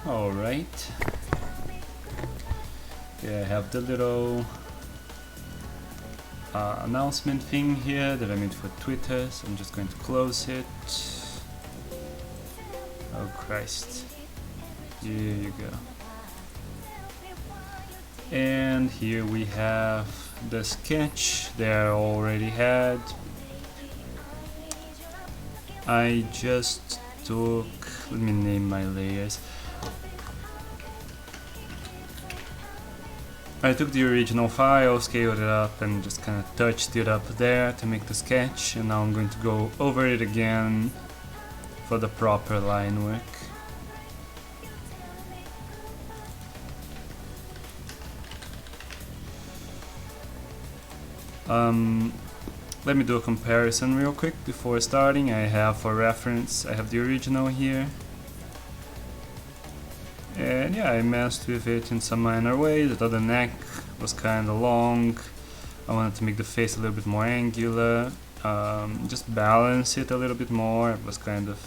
Alright. Okay, I have the little announcement thing here that I made for Twitter, so I'm just going to close it. Oh Christ. Here you go. And here we have the sketch that I already had. I just took, let me name my layers. I took the original file, scaled it up and just kind of touched it up there to make the sketch, and now I'm going to go over it again for the proper line work. Let me do a comparison real quick before starting. I have, for reference, I have the original here. And yeah, I messed with it in some minor ways. I thought the neck was kind of long. I wanted to make the face a little bit more angular. Just balance it a little bit more. It was kind of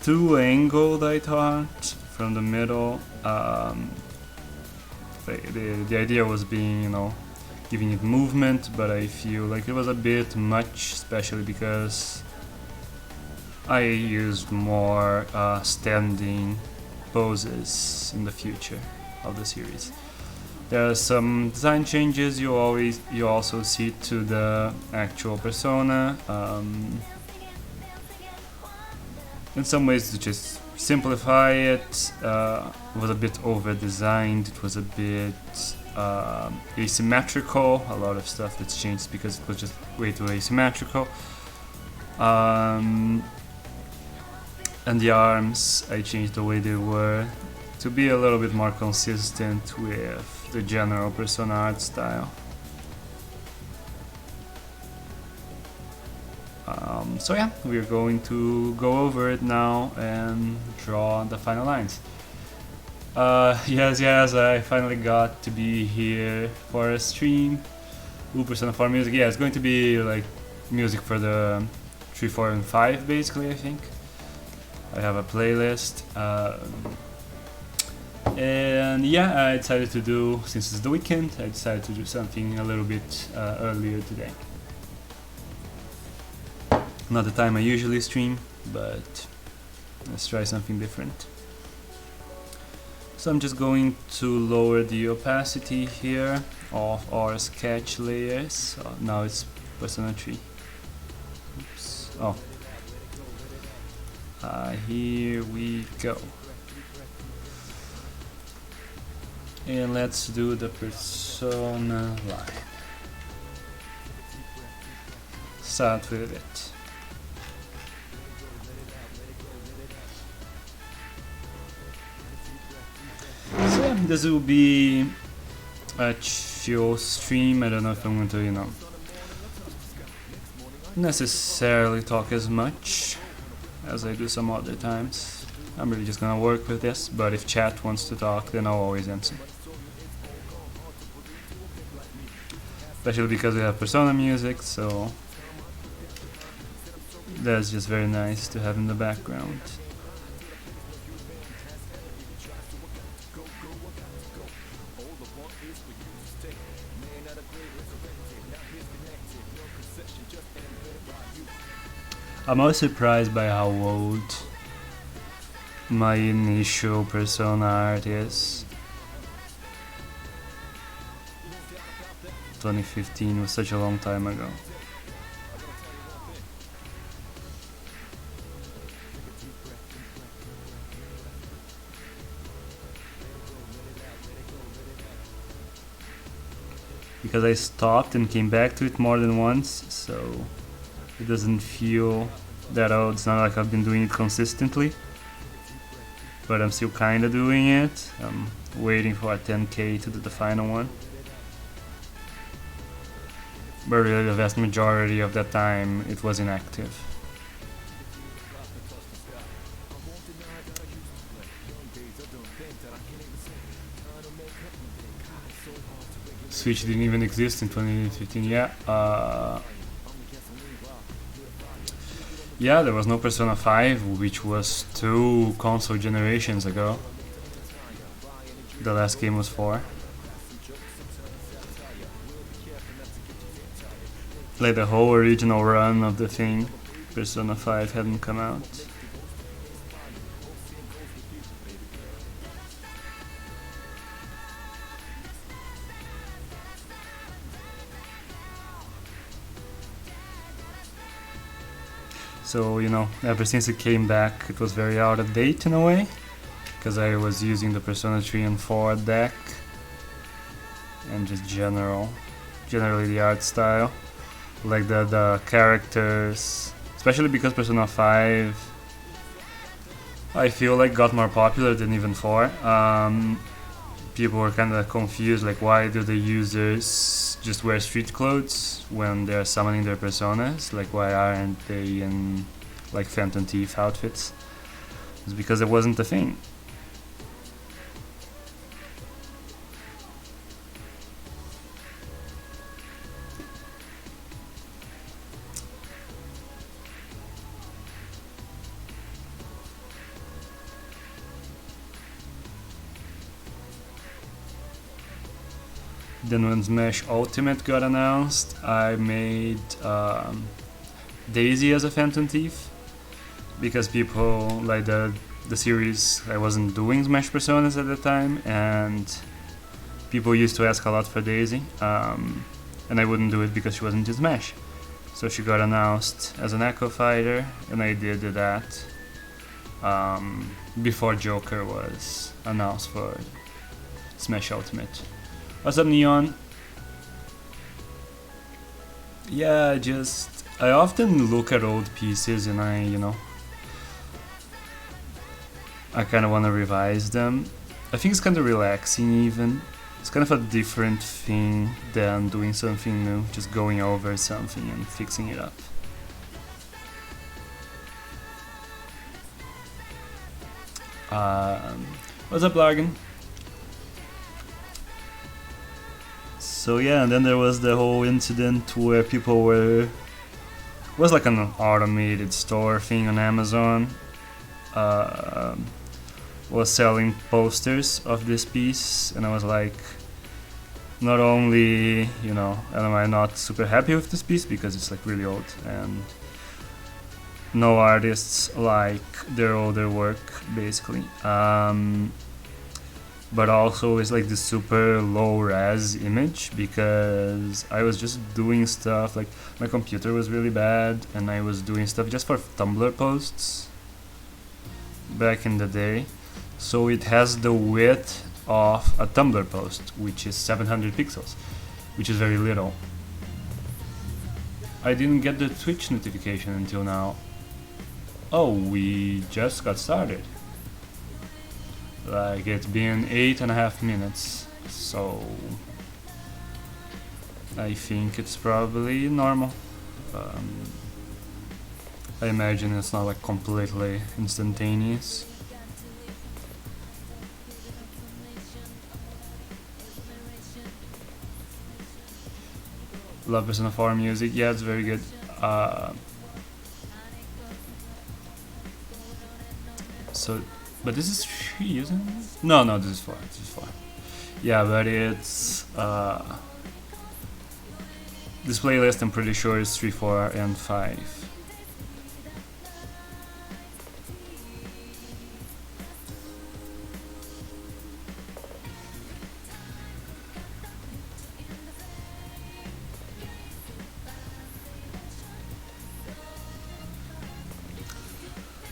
too angled, I thought, from the middle. The idea was being, you know, giving it movement, but I feel like it was a bit much, especially because I used more standing poses in the future of the series. There are some design changes you also see to the actual persona. In some ways to just simplify it, was a bit over designed, it was a bit asymmetrical, a lot of stuff that's changed because it was just way too asymmetrical. And the arms, I changed the way they were to be a little bit more consistent with the general persona art style. So yeah, we're going to go over it now and draw the final lines. Yes, I finally got to be here for a stream. Persona 4 music, yeah, it's going to be like music for the 3, 4, and 5 basically, I think. I have a playlist. And yeah, I decided to do, since it's the weekend, I decided to do something a little bit earlier today. Not the time I usually stream, but let's try something different. So I'm just going to lower the opacity here of our sketch layers. So now it's Persona 3. Oops. Oh. Here we go. And let's do the persona line. Start with it. So yeah, this will be a chill stream. I don't know if I'm going to, you know, necessarily talk as much as I do some other times. I'm really just gonna work with this, but if chat wants to talk, then I'll always answer. Especially because we have Persona music, so that's just very nice to have in the background. I'm always surprised by how old my initial Persona art is. 2015 was such a long time ago. Because I stopped and came back to it more than once, so it doesn't feel that old. It's not like I've been doing it consistently, but I'm still kinda doing it. I'm waiting for a 10k to do the final one. But really the vast majority of that time it was inactive. Switch didn't even exist in 2015, yeah. Yeah, there was no Persona 5, which was 2 console generations ago. the last game was for. Like the whole original run of the thing, Persona 5 hadn't come out. So, you know, ever since it came back, it was very out of date in a way, because I was using the Persona 3 and 4 deck, and just generally the art style. Like the characters, especially because Persona 5, I feel like got more popular than even 4. People were kind of confused, like why do the users just wear street clothes when they're summoning their personas? Like why aren't they in like Phantom Thief outfits? It's because it wasn't a thing. Then when Smash Ultimate got announced, I made Daisy as a Phantom Thief, because people like the series, I wasn't doing Smash Personas at the time, and people used to ask a lot for Daisy, and I wouldn't do it because she wasn't in Smash. So she got announced as an Echo Fighter, and I did that before Joker was announced for Smash Ultimate. What's up, Neon? Yeah, I often look at old pieces and I kind of want to revise them. I think it's kind of relaxing even. It's kind of a different thing than doing something new, just going over something and fixing it up. What's up, Largan? So yeah, and then there was the whole incident where people it was like an automated store thing on Amazon, was selling posters of this piece, and I was like, not only, am I not super happy with this piece because it's like really old and no artists like their older work basically, but also it's like this super low res image because I was just doing stuff, like my computer was really bad and I was doing stuff just for Tumblr posts back in the day. So it has the width of a Tumblr post, which is 700 pixels, which is very little. I didn't get the Twitch notification until now. Oh, we just got started. Like, it's been 8.5 minutes, so I think it's probably normal. I imagine it's not like completely instantaneous. Love Persona 4 music, yeah, it's very good. But this is 3, isn't it? No, this is 4. Yeah, but it's this playlist, I'm pretty sure is 3, 4, and 5.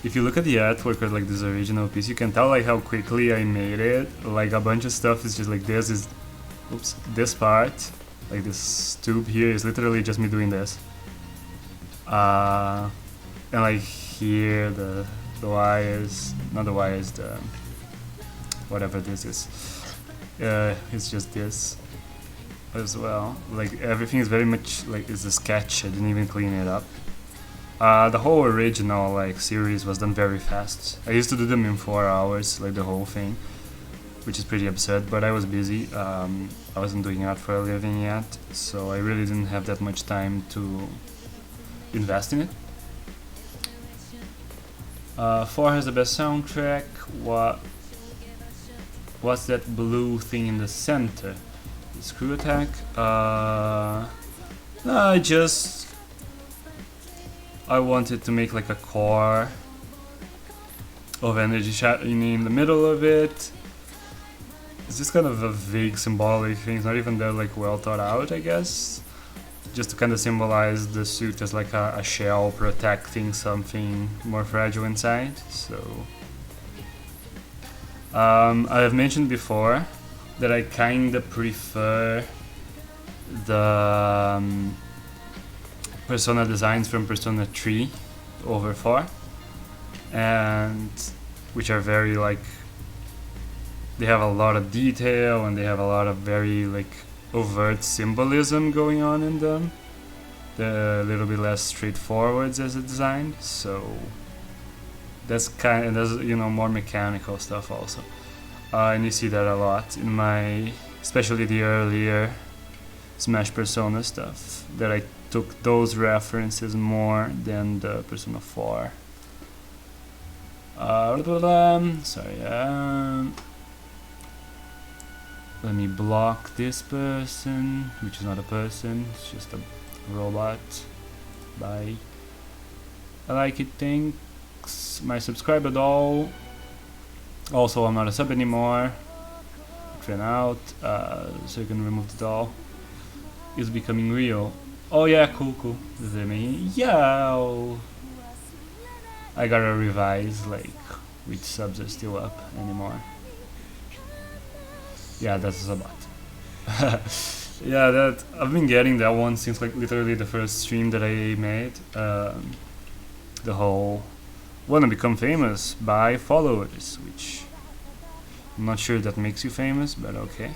If you look at the artwork of like this original piece, you can tell like how quickly I made it. Like a bunch of stuff is just like this part, like this tube here is literally just me doing this. And like here the wires, not the wires, the whatever this is. It's just this as well. Like everything is very much like it's a sketch. I didn't even clean it up. The whole original like series was done very fast. I used to do them in 4 hours, like the whole thing, which is pretty absurd, but I was busy. I wasn't doing art for a living yet, so I really didn't have that much time to invest in it. 4 has the best soundtrack. What's that blue thing in the center? Screw attack? No, I wanted to make like a core of energy shining in the middle of it. It's just kind of a vague symbolic thing, it's not even that like well thought out, I guess. Just to kind of symbolize the suit as like a shell protecting something more fragile inside. So I have mentioned before that I kinda prefer the Persona designs from Persona 3 over 4, and which are very like, they have a lot of detail and they have a lot of very like overt symbolism going on in them. They're a little bit less straightforward as a design, so that's kind of, there's, you know, more mechanical stuff also. And you see that a lot in my, especially the earlier Smash Persona stuff, that I took those references more than the Persona 4. Sorry, let me block this person, which is not a person, it's just a robot. Bye. I like it, thanks. My subscriber doll. Also, I'm not a sub anymore. It ran out, so you can remove the doll. It's becoming real. Oh yeah, cool. Does it mean? Yeah. I gotta revise like which subs are still up anymore. Yeah, that's a bot. Yeah, that I've been getting that one since like literally the first stream that I made. The whole wanna become famous by followers, which I'm not sure that makes you famous, but okay.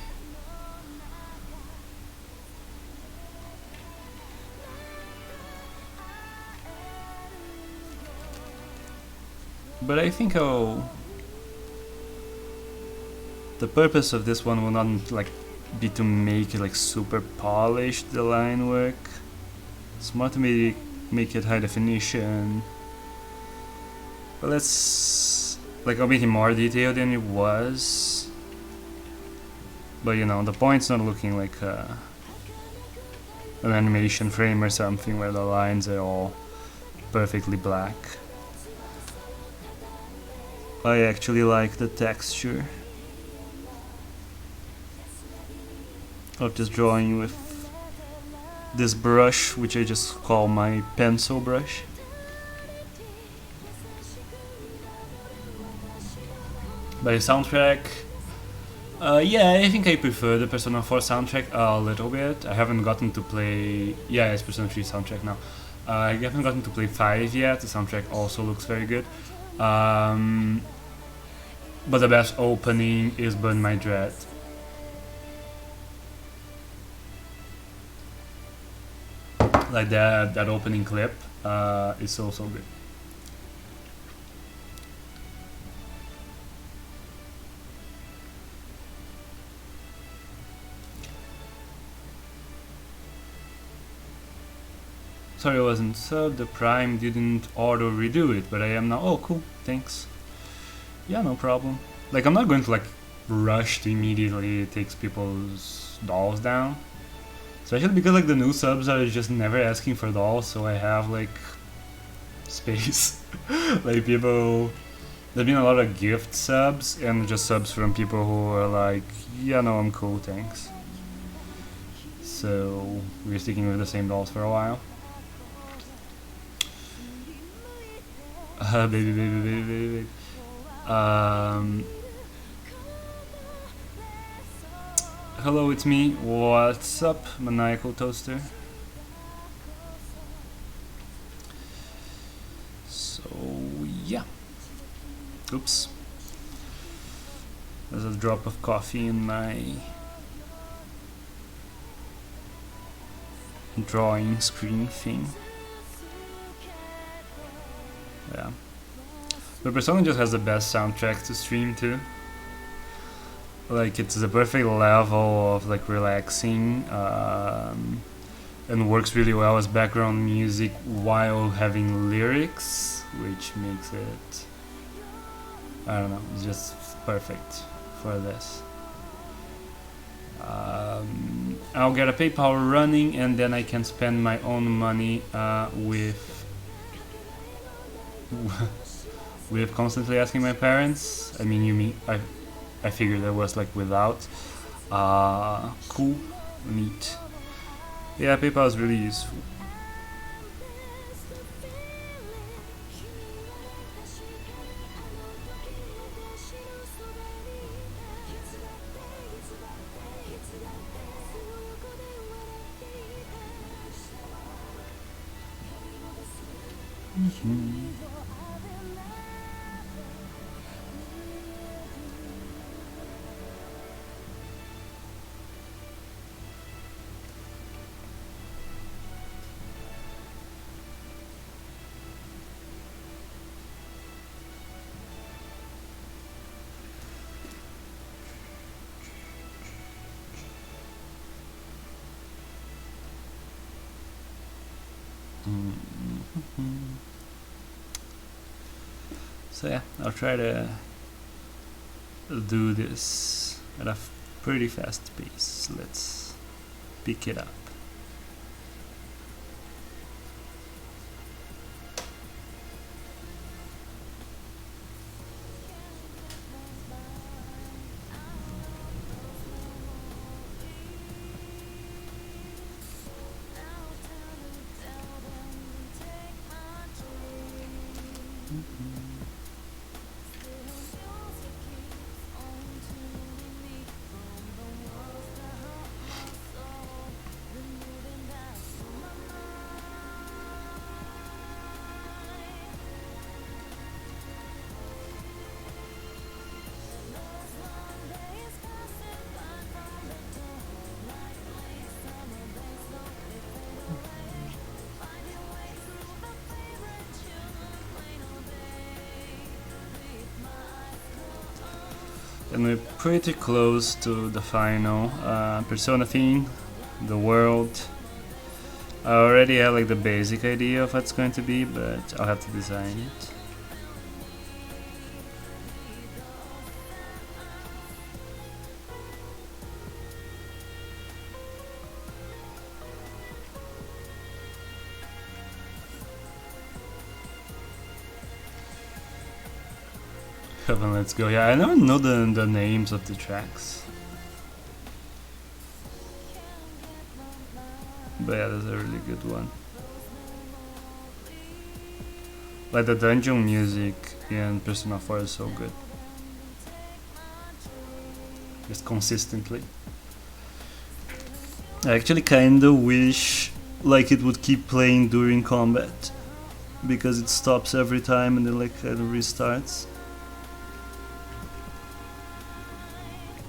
But I think the purpose of this one will not like be to make it like super polished, the line work. It's more to make it high definition. But let's like, I'll make it more detailed than it was. But you know, the point's not looking like an animation frame or something where the lines are all perfectly black. I actually like the texture of just drawing with this brush, which I just call my pencil brush. By soundtrack, yeah, I think I prefer the Persona 4 soundtrack a little bit. I haven't gotten to play, yeah, it's Persona 3 soundtrack now. I haven't gotten to play 5 yet, the soundtrack also looks very good. But the best opening is Burn My Dread. Like that opening clip is so good. Sorry I wasn't subbed, the Prime didn't auto redo it, but I am now. Oh cool, thanks. Yeah, no problem. Like, I'm not going to like rush to immediately takes people's dolls down. Especially because like the new subs are just never asking for dolls, so I have like space. Like people, there's been a lot of gift subs and just subs from people who are like, yeah, no, I'm cool, thanks. So we're sticking with the same dolls for a while. Baby. Hello, it's me. What's up, Maniacal Toaster? So, yeah. Oops. There's a drop of coffee in my drawing screen thing. Yeah. But Persona just has the best soundtrack to stream too. Like, it's the perfect level of like relaxing, and works really well as background music while having lyrics, which makes it, I don't know, it's just perfect for this. I'll get a PayPal running, and then I can spend my own money with with constantly asking my parents. I mean, you mean I figured that was like without. Cool, neat. Yeah, PayPal is really useful. So yeah, I'll try to do this at a pretty fast pace. Let's pick it up. And we're pretty close to the final Persona theme, the world. I already have like the basic idea of what's going to be, but I'll have to design it. Come on, let's go. Yeah, I don't know the names of the tracks. But yeah, that's a really good one. Like the dungeon music in Persona 4 is so good. Just consistently. I actually kinda wish like it would keep playing during combat, because it stops every time and then like kinda restarts.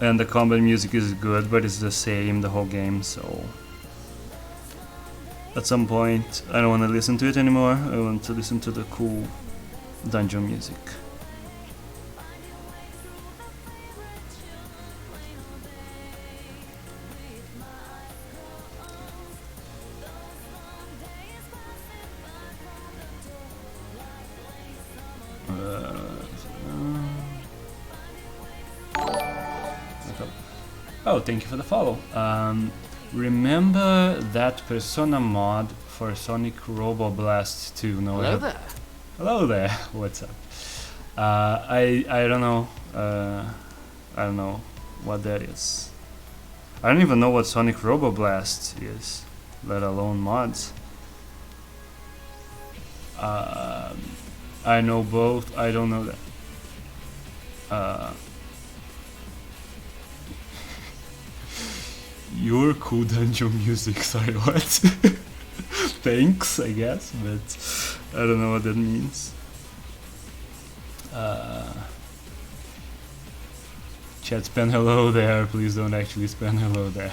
And the combat music is good, but it's the same the whole game, so at some point I don't want to listen to it anymore. I want to listen to the cool dungeon music. Oh, thank you for the follow. Remember that Persona mod for Sonic Robo Blast 2? No, Hello there. Hello there. What's up? I don't know. I don't know what that is. I don't even know what Sonic Robo Blast is, let alone mods. I know both. I don't know that. Your cool dungeon music, sorry, what? Thanks, I guess, but I don't know what that means. Chat, spam hello there, please don't actually spam hello there.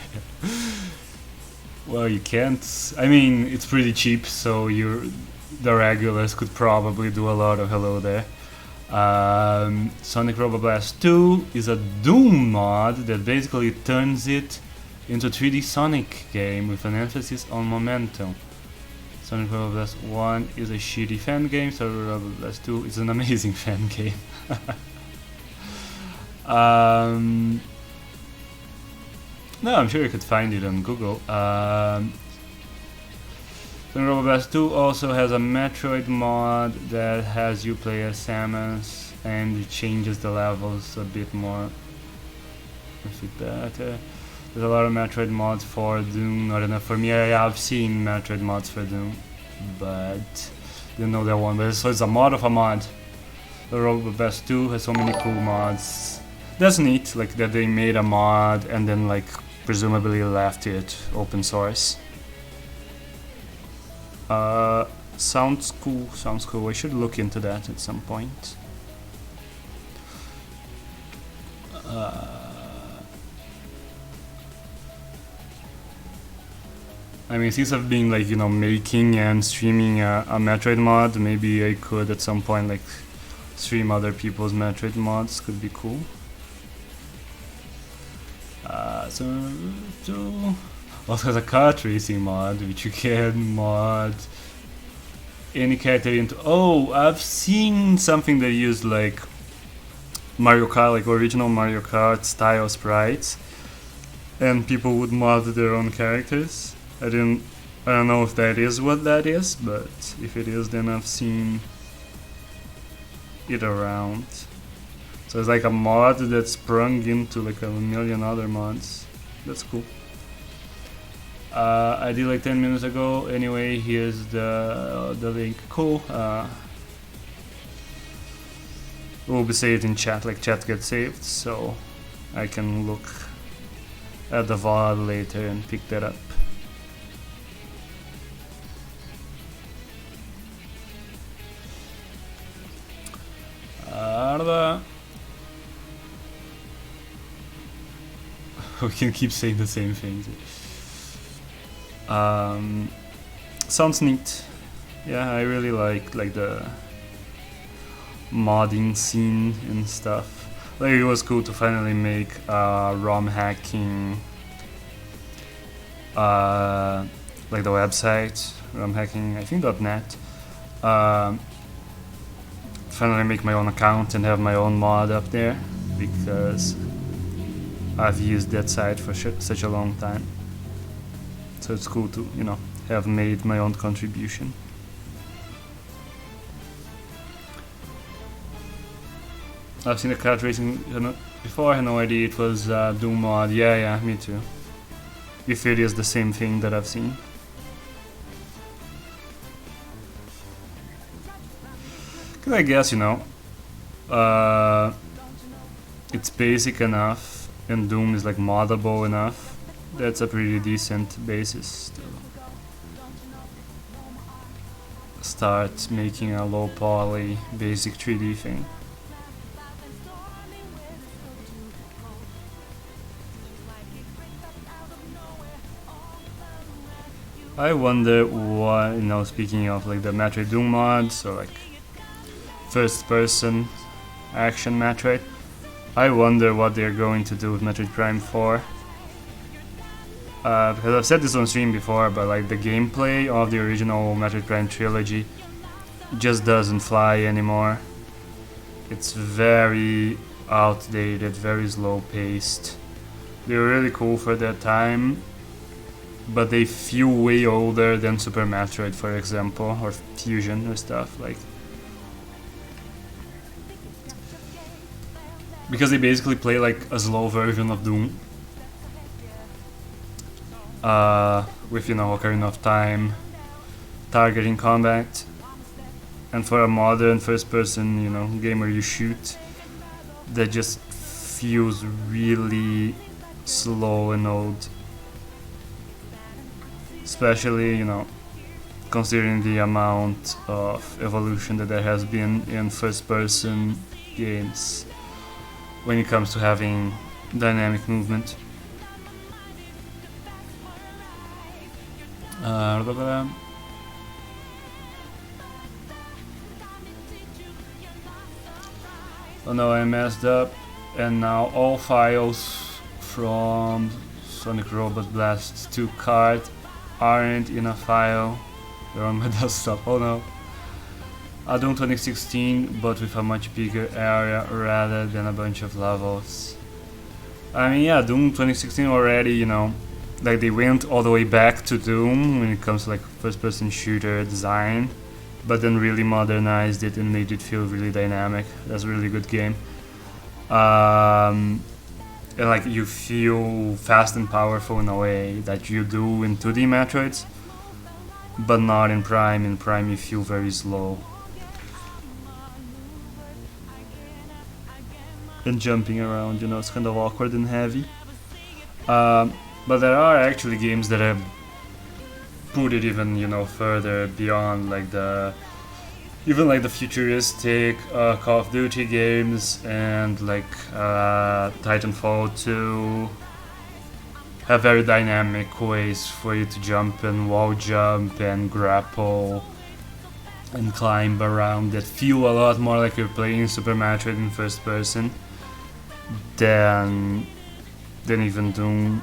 Well, you can't, I mean, it's pretty cheap, so the regulars could probably do a lot of hello there. Sonic Robo Blast 2 is a Doom mod that basically turns it into a 3D Sonic game with an emphasis on momentum. Sonic Robo Blast 1 is a shitty fan game, Sonic Robo Blast 2 is an amazing fan game. No, I'm sure you could find it on Google. Revamp 2 also has a Metroid mod that has you play as Samus and it changes the levels a bit more. If it better. There's a lot of Metroid mods for Doom, not enough for me. I've seen Metroid mods for Doom, but didn't know that one. But so it's a mod of a mod. The Revamp 2 has so many cool mods. That's neat, like that they made a mod and then like presumably left it open source. Sounds cool. I should look into that at some point. I mean, since I've been like, you know, making and streaming a Metroid mod, maybe I could at some point like stream other people's Metroid mods. Could be cool. So also has a kart racing mod, which you can mod any character into. Oh, I've seen something that used like Mario Kart, like original Mario Kart style sprites, and people would mod their own characters. I don't know if that is what that is, but if it is, then I've seen it around. So it's like a mod that sprung into like a million other mods. That's cool. I did like 10 minutes ago. Anyway, here's the link. Cool. It will be saved in chat, like chat gets saved, so I can look at the VOD later and pick that up. We can keep saying the same things. Sounds neat. Yeah, I really like the modding scene and stuff. Like it was cool to finally make ROM hacking, like the website ROM hacking. I think .net. Finally make my own account and have my own mod up there because I've used that site for such a long time. So it's cool to, you know, have made my own contribution. I've seen the kart racing before. I had no idea it was Doom mod. Yeah, me too. If it is the same thing that I've seen. Cause I guess, you know, it's basic enough and Doom is like moddable enough. That's a pretty decent basis to start making a low poly basic 3D thing. I wonder what, you know, speaking of like the Metroid Doom mods or like first person action Metroid, I wonder what they're going to do with Metroid Prime 4. Because I've said this on stream before, but like the gameplay of the original Metroid Prime trilogy just doesn't fly anymore. It's very outdated, very slow paced. They were really cool for their time, but they feel way older than Super Metroid, for example, or Fusion or stuff like. Because they basically play like a slow version of Doom. With, you know, Ocarina of Time, targeting combat, and for a modern first-person, you know, game where you shoot, that just feels really slow and old. Especially, you know, considering the amount of evolution that there has been in first-person games when it comes to having dynamic movement. Oh no, I messed up, and now all files from Sonic Robot Blast 2 card aren't in a file. They're on my desktop. Oh no. Doom 2016, but with a much bigger area rather than a bunch of levels. I mean, yeah, Doom 2016 already, you know, like they went all the way back to Doom when it comes to like first-person shooter design, but then really modernized it and made it feel really dynamic. That's a really good game. And like you feel fast and powerful in a way that you do in 2D Metroids, but not in Prime. In Prime you feel very slow. And jumping around, you know, it's kind of awkward and heavy. But there are actually games that have put it even, you know, further beyond like the futuristic Call of Duty games, and like Titanfall 2 have very dynamic ways for you to jump and wall jump and grapple and climb around that feel a lot more like you're playing Super Metroid in first person than even Doom,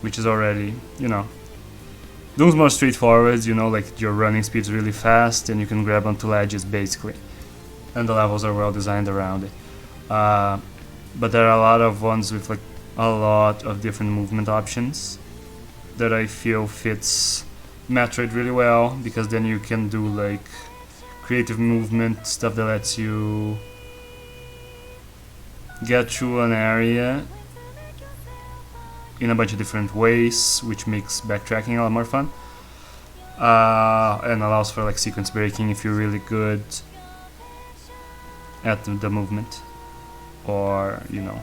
which is already, you know, Doom's more straightforward, you know, like your running speed's really fast and you can grab onto ledges basically, and the levels are well designed around it. But there are a lot of ones with like a lot of different movement options that I feel fits Metroid really well, because then you can do like creative movement stuff that lets you get through an area in a bunch of different ways, which makes backtracking a lot more fun, and allows for like sequence breaking if you're really good at the movement, or you know,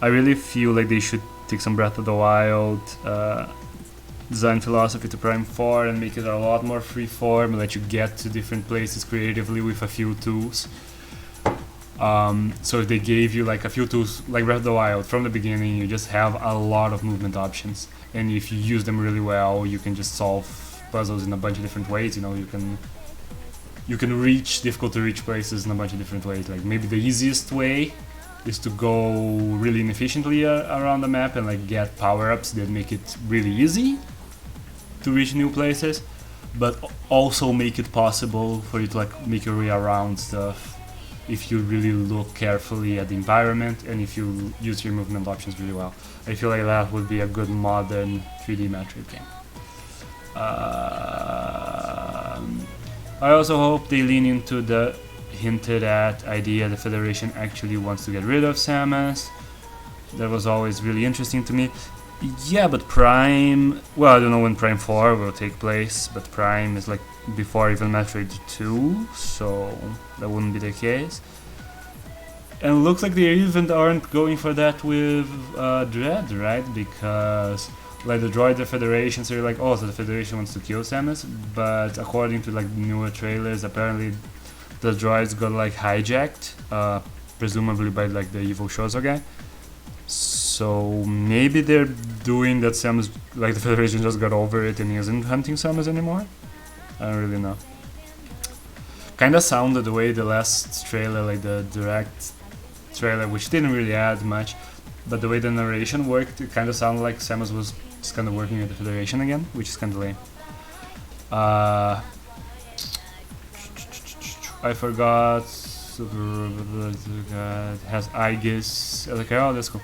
I really feel like they should take some Breath of the Wild design philosophy to Prime 4 and make it a lot more freeform and let you get to different places creatively with a few tools. So if they gave you like a few tools like Breath of the Wild from the beginning, you just have a lot of movement options, and if you use them really well, you can just solve puzzles in a bunch of different ways. You know, you can reach difficult to reach places in a bunch of different ways. Like maybe the easiest way is to go really inefficiently around the map and like get power-ups that make it really easy to reach new places, but also make it possible for you to like make your way around stuff if you really look carefully at the environment and if you use your movement options really well. I feel like that would be a good modern 3D Metroid game. I also hope they lean into the hinted at idea the Federation actually wants to get rid of Samus. That was always really interesting to me. Yeah, but Prime, well, I don't know when Prime 4 will take place, but Prime is like before even Metroid 2, so that wouldn't be the case. And it looks like they even aren't going for that with Dread, right? Because like the droid Federation, so you're like, oh, so the Federation wants to kill Samus, but according to like newer trailers, apparently the droids got like hijacked, presumably by like the evil Shozo guy. So maybe they're doing that Samus, like the Federation just got over it and isn't hunting Samus anymore? I don't really know. Kinda sounded the way the last trailer, like the direct trailer, which didn't really add much, but the way the narration worked, it kinda sounded like Samus was just kinda working with the Federation again, which is kinda lame. I forgot. Has Aegis. I was like, oh, that's cool.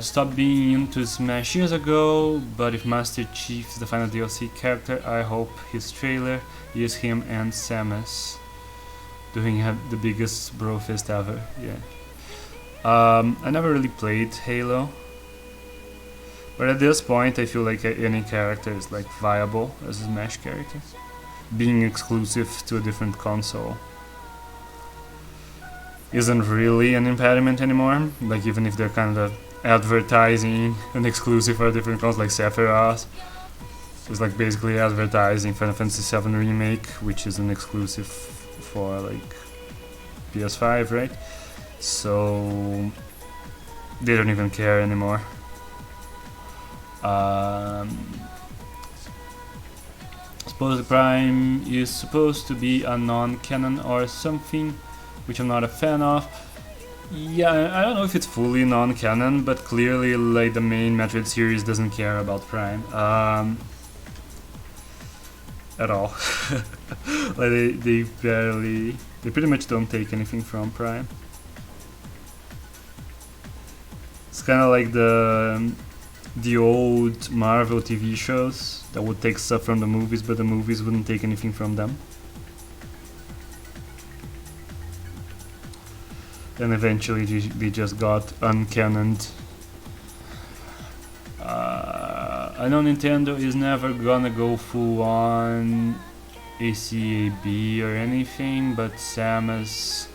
Stopped being into Smash years ago, but if Master Chief is the final DLC character, I hope his trailer is him and Samus doing the biggest bro fist ever. Yeah. I never really played Halo, but at this point I feel like any character is like viable as a Smash character. Being exclusive to a different console isn't really an impediment anymore. Like even if they're kind of advertising an exclusive for a different console, like Sephiroth is like basically advertising Final Fantasy VII Remake, which is an exclusive for like PS5, right? So they don't even care anymore. Suppose Prime is supposed to be a non-canon or something, which I'm not a fan of. Yeah, I don't know if it's fully non-canon, but clearly like the main Metroid series doesn't care about Prime. at all. Like they pretty much don't take anything from Prime. It's kind of like the old Marvel TV shows that would take stuff from the movies, but the movies wouldn't take anything from them. And eventually they just got uncannoned. I know Nintendo is never gonna go full on ACAB or anything, but Samus,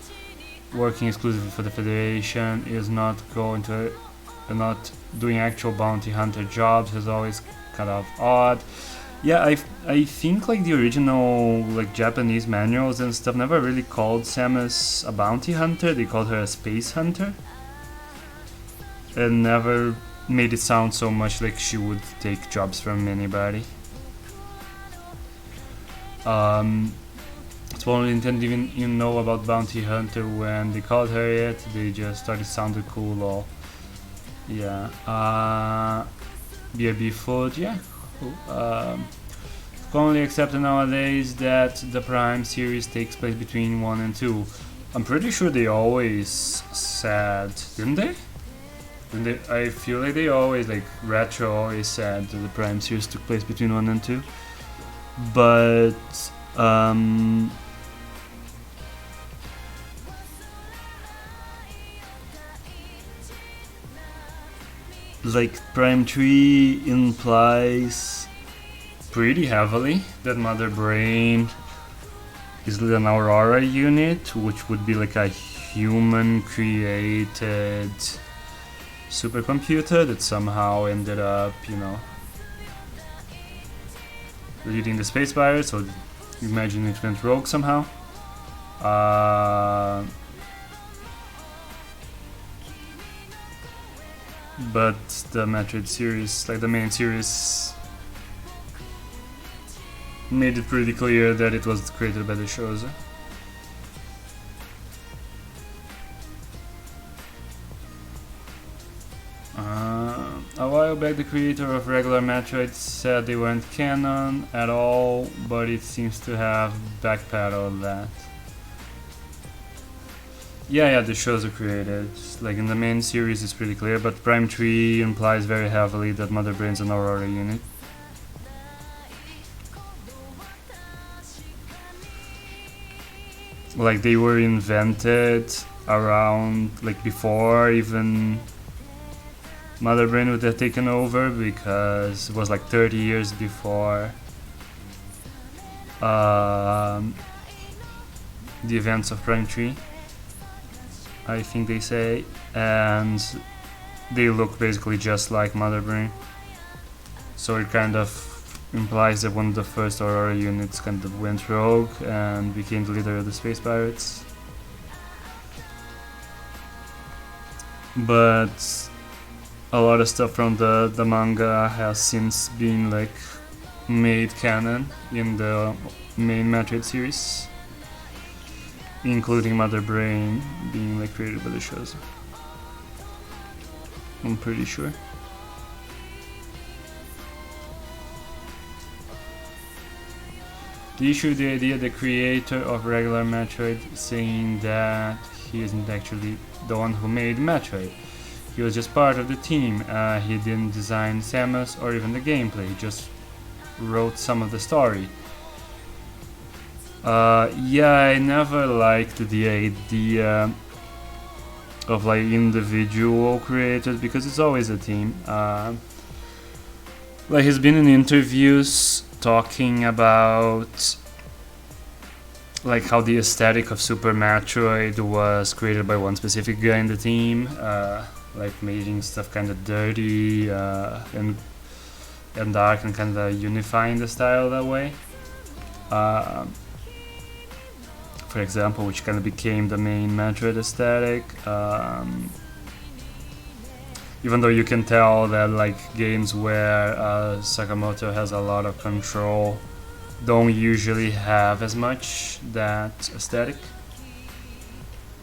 working exclusively for the Federation, is not going to, not doing actual bounty hunter jobs is always kind of odd. Yeah, I think like the original like Japanese manuals and stuff never really called Samus a bounty hunter. They called her a space hunter, and never made it sound so much like she would take jobs from anybody. So only Nintendo even know about bounty hunter when they called her it. They just thought it sounded cool. Or yeah, BRB food, yeah. Commonly accepted nowadays that the Prime series takes place between 1 and 2. I'm pretty sure they always said, didn't they? I feel like they always, like Retro always said that the Prime series took place between 1 and 2. But like Prime 3 implies pretty heavily that Mother Brain is an Aurora unit, which would be like a human created supercomputer that somehow ended up, you know, leading the space pirates. So imagine it went rogue somehow. But the Metroid series, like the main series, made it pretty clear that it was created by the shows. A while back, the creator of regular Metroid said they weren't canon at all, but it seems to have backpedaled that. Yeah, the shows are created. Like in the main series, it's pretty clear, but Prime 3 implies very heavily that Mother Brain's an Aurora unit. Like they were invented around, like before even Mother Brain would have taken over, because it was like 30 years before the events of Prime 3, I think they say, and they look basically just like Mother Brain. So it kind of implies that one of the first Aurora units kind of went rogue and became the leader of the Space Pirates. But a lot of stuff from the manga has since been like made canon in the main Metroid series, including Mother Brain being like created by the shows. I'm pretty sure. They issued the idea the creator of regular Metroid, saying that he isn't actually the one who made Metroid. He was just part of the team. He didn't design Samus or even the gameplay. He just wrote some of the story. Yeah, I never liked the idea of like individual creators, because it's always a team. Like he's been in interviews talking about like how the aesthetic of Super Metroid was created by one specific guy in the team, like making stuff kind of dirty and dark, and kind of unifying the style that way. For example, which kind of became the main Metroid aesthetic. Even though you can tell that like games where Sakamoto has a lot of control don't usually have as much that aesthetic.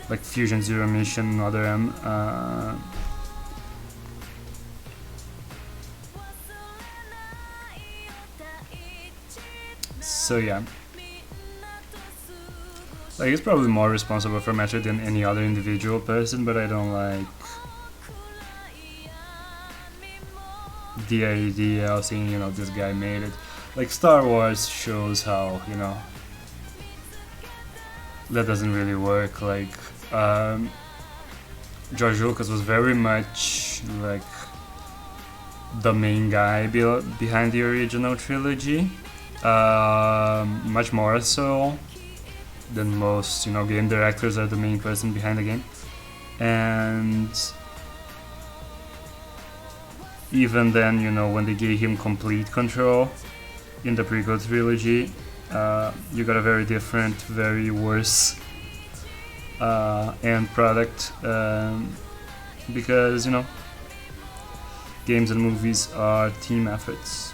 Like Fusion Zero Mission and other So yeah, like he's probably more responsible for Metroid than any other individual person, but I don't like the idea of saying, you know, this guy made it. Like Star Wars shows how, you know, that doesn't really work. Like George Lucas was very much like the main guy behind the original trilogy, much more so than most, you know, game directors are the main person behind the game. And even then, you know, when they gave him complete control in the prequel trilogy, you got a very different, very worse end product, because, you know, games and movies are team efforts.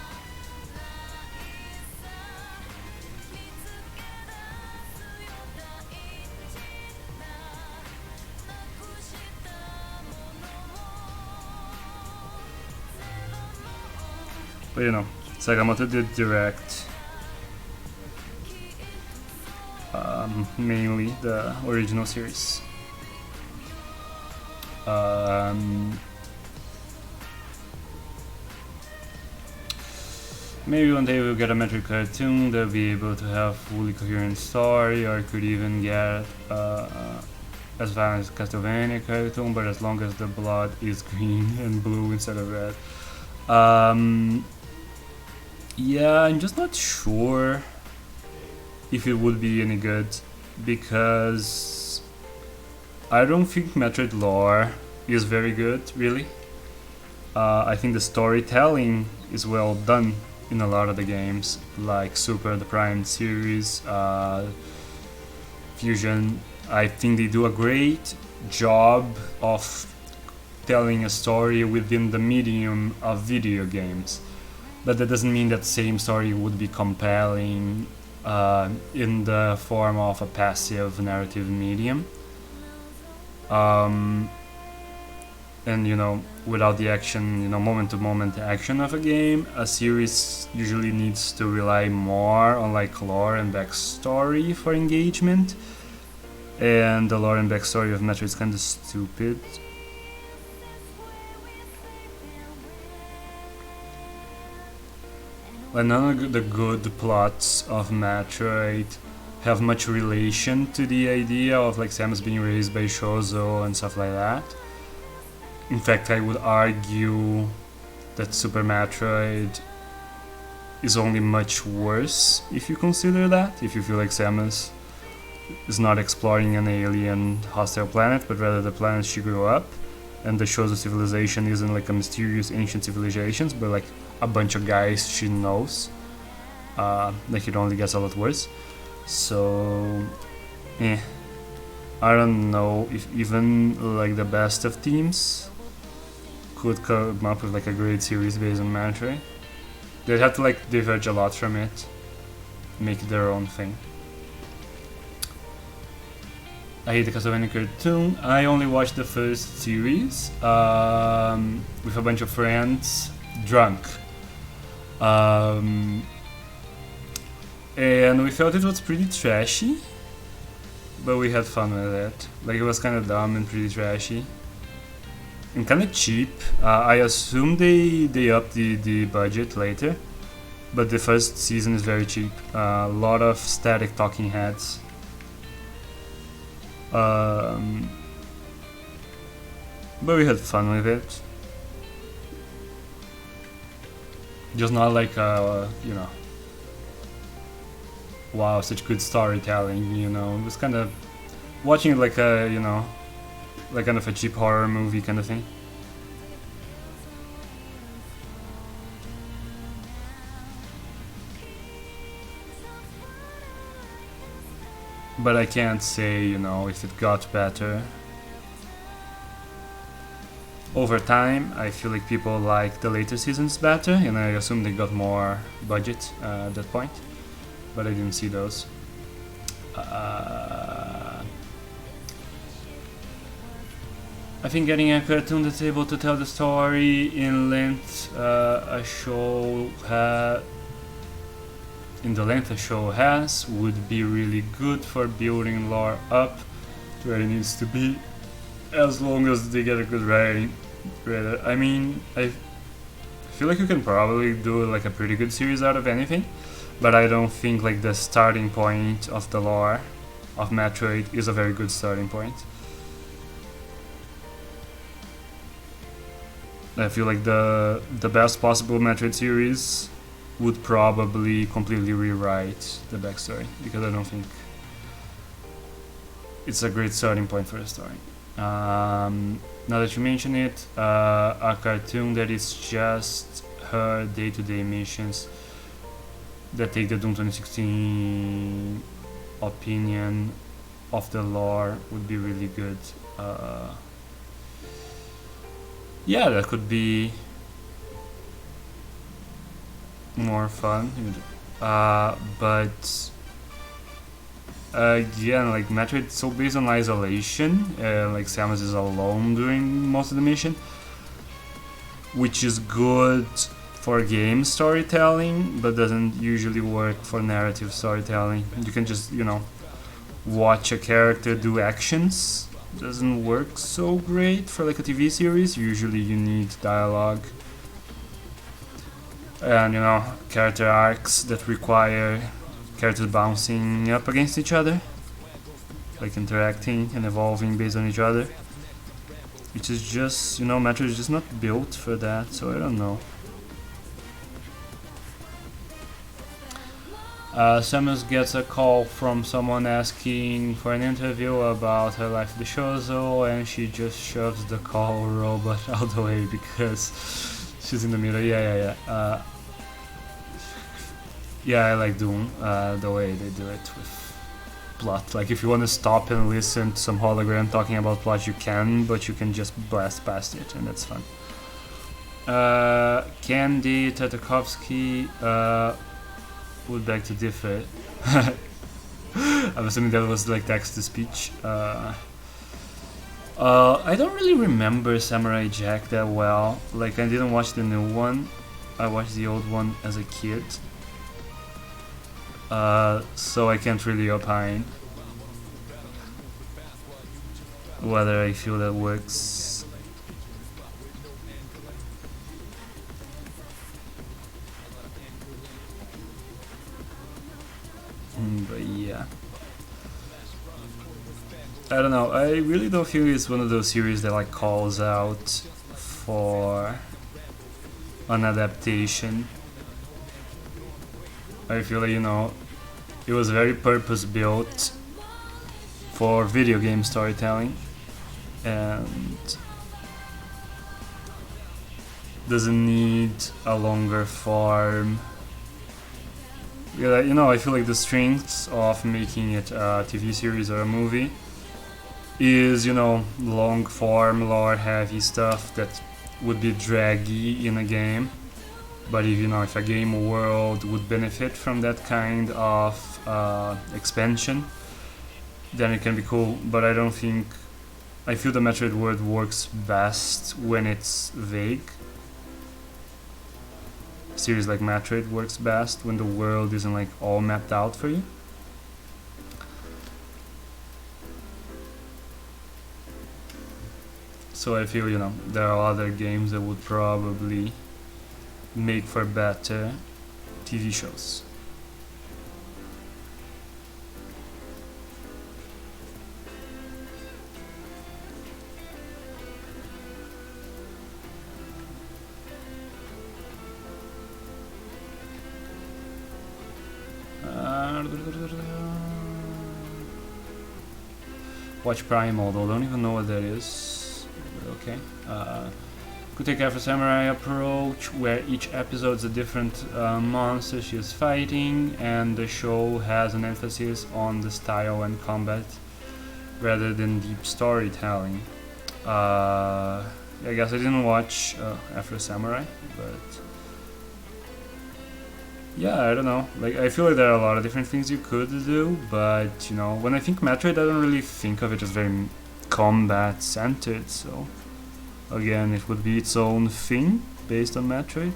But you know, Sakamoto did direct mainly the original series. Maybe one day we'll get a Metroid cartoon that'll be able to have fully coherent story, or could even get as violent as Castlevania cartoon, but as long as the blood is green and blue instead of red. Yeah, I'm just not sure if it would be any good, because I don't think Metroid lore is very good, really. I think the storytelling is well done in a lot of the games, like Super, the Prime series, Fusion. I think they do a great job of telling a story within the medium of video games. But that doesn't mean that same story would be compelling in the form of a passive narrative medium. And you know, without the action, you know, moment-to-moment action of a game, a series usually needs to rely more on like lore and backstory for engagement. And the lore and backstory of Metroid is kind of stupid. Like none of the good plots of Metroid have much relation to the idea of like Samus being raised by Shozo and stuff like that. In fact, I would argue that Super Metroid is only much worse if you consider that, if you feel like Samus is not exploring an alien hostile planet, but rather the planet she grew up, and the Shozo civilization isn't like a mysterious ancient civilization, but like a bunch of guys she knows. Like it only gets a lot worse. So, I don't know if even like the best of teams could come up with like a great series based on Metroid. They'd have to like diverge a lot from it, make their own thing. I hate the Castlevania cartoon. I only watched the first series with a bunch of friends, drunk. And we felt it was pretty trashy, but we had fun with it. Like it was kind of dumb and pretty trashy. And kind of cheap. I assume they upped the budget later, but the first season is very cheap. A lot of static talking heads. But we had fun with it. Just not like you know, wow, such good storytelling. You know, it was kind of watching it like a, you know, like kind of a cheap horror movie kind of thing. But I can't say, you know, if it got better. Over time, I feel like people like the later seasons better, and I assume they got more budget at that point. But I didn't see those. I think getting a cartoon that's able to tell the story in length, a show in the length a show has would be really good for building lore up to where it needs to be, as long as they get a good writing. I mean, I feel like you can probably do like a pretty good series out of anything, but I don't think like the starting point of the lore of Metroid is a very good starting point. I feel like the best possible Metroid series would probably completely rewrite the backstory, because I don't think it's a great starting point for a story. Now that you mention it, a cartoon that is just her day-to-day missions that take the Doom 2016 opinion of the lore would be really good. Yeah, that could be more fun. But again, like Metroid is so based on isolation, like Samus is alone doing most of the mission, which is good for game storytelling, but doesn't usually work for narrative storytelling. You can just, watch a character do actions. Doesn't work so great for like a TV series. Usually you need dialogue and character arcs that require characters bouncing up against each other, like interacting and evolving based on each other, which is just, Metroid is just not built for that, so I don't know. Samus gets a call from someone asking for an interview about her life at the Shozo, and she just shoves the call robot out of the way because she's in the middle. Yeah, I like Doom, the way they do it with plot. Like, if you want to stop and listen to some hologram talking about plot, you can, but you can just blast past it, and that's fun. Candy Tartakovsky would beg to differ. I'm assuming that was like text-to-speech. I don't really remember Samurai Jack that well. Like, I didn't watch the new one. I watched the old one as a kid. So I can't really opine whether I feel that works. But yeah, I don't know. I really don't feel it's one of those series that like calls out for an adaptation. I feel like, it was very purpose-built for video game storytelling and doesn't need a longer form. Yeah, I feel like the strengths of making it a TV series or a movie is, long form, lore heavy stuff that would be draggy in a game. But if a game world would benefit from that kind of expansion, then it can be cool. But I feel the Metroid world works best when it's vague. Series like Metroid works best when the world isn't like all mapped out for you. So I feel, there are other games that would probably make for better TV shows. Watch Primal, though I don't even know what that is. Okay. Could take Afro Samurai approach, where each episode's a different monster she is fighting, and the show has an emphasis on the style and combat rather than deep storytelling. I guess I didn't watch Afro Samurai, but yeah, I don't know. Like, I feel like there are a lot of different things you could do, but when I think Metroid, I don't really think of it as very combat centered. So again, it would be its own thing based on Metroid.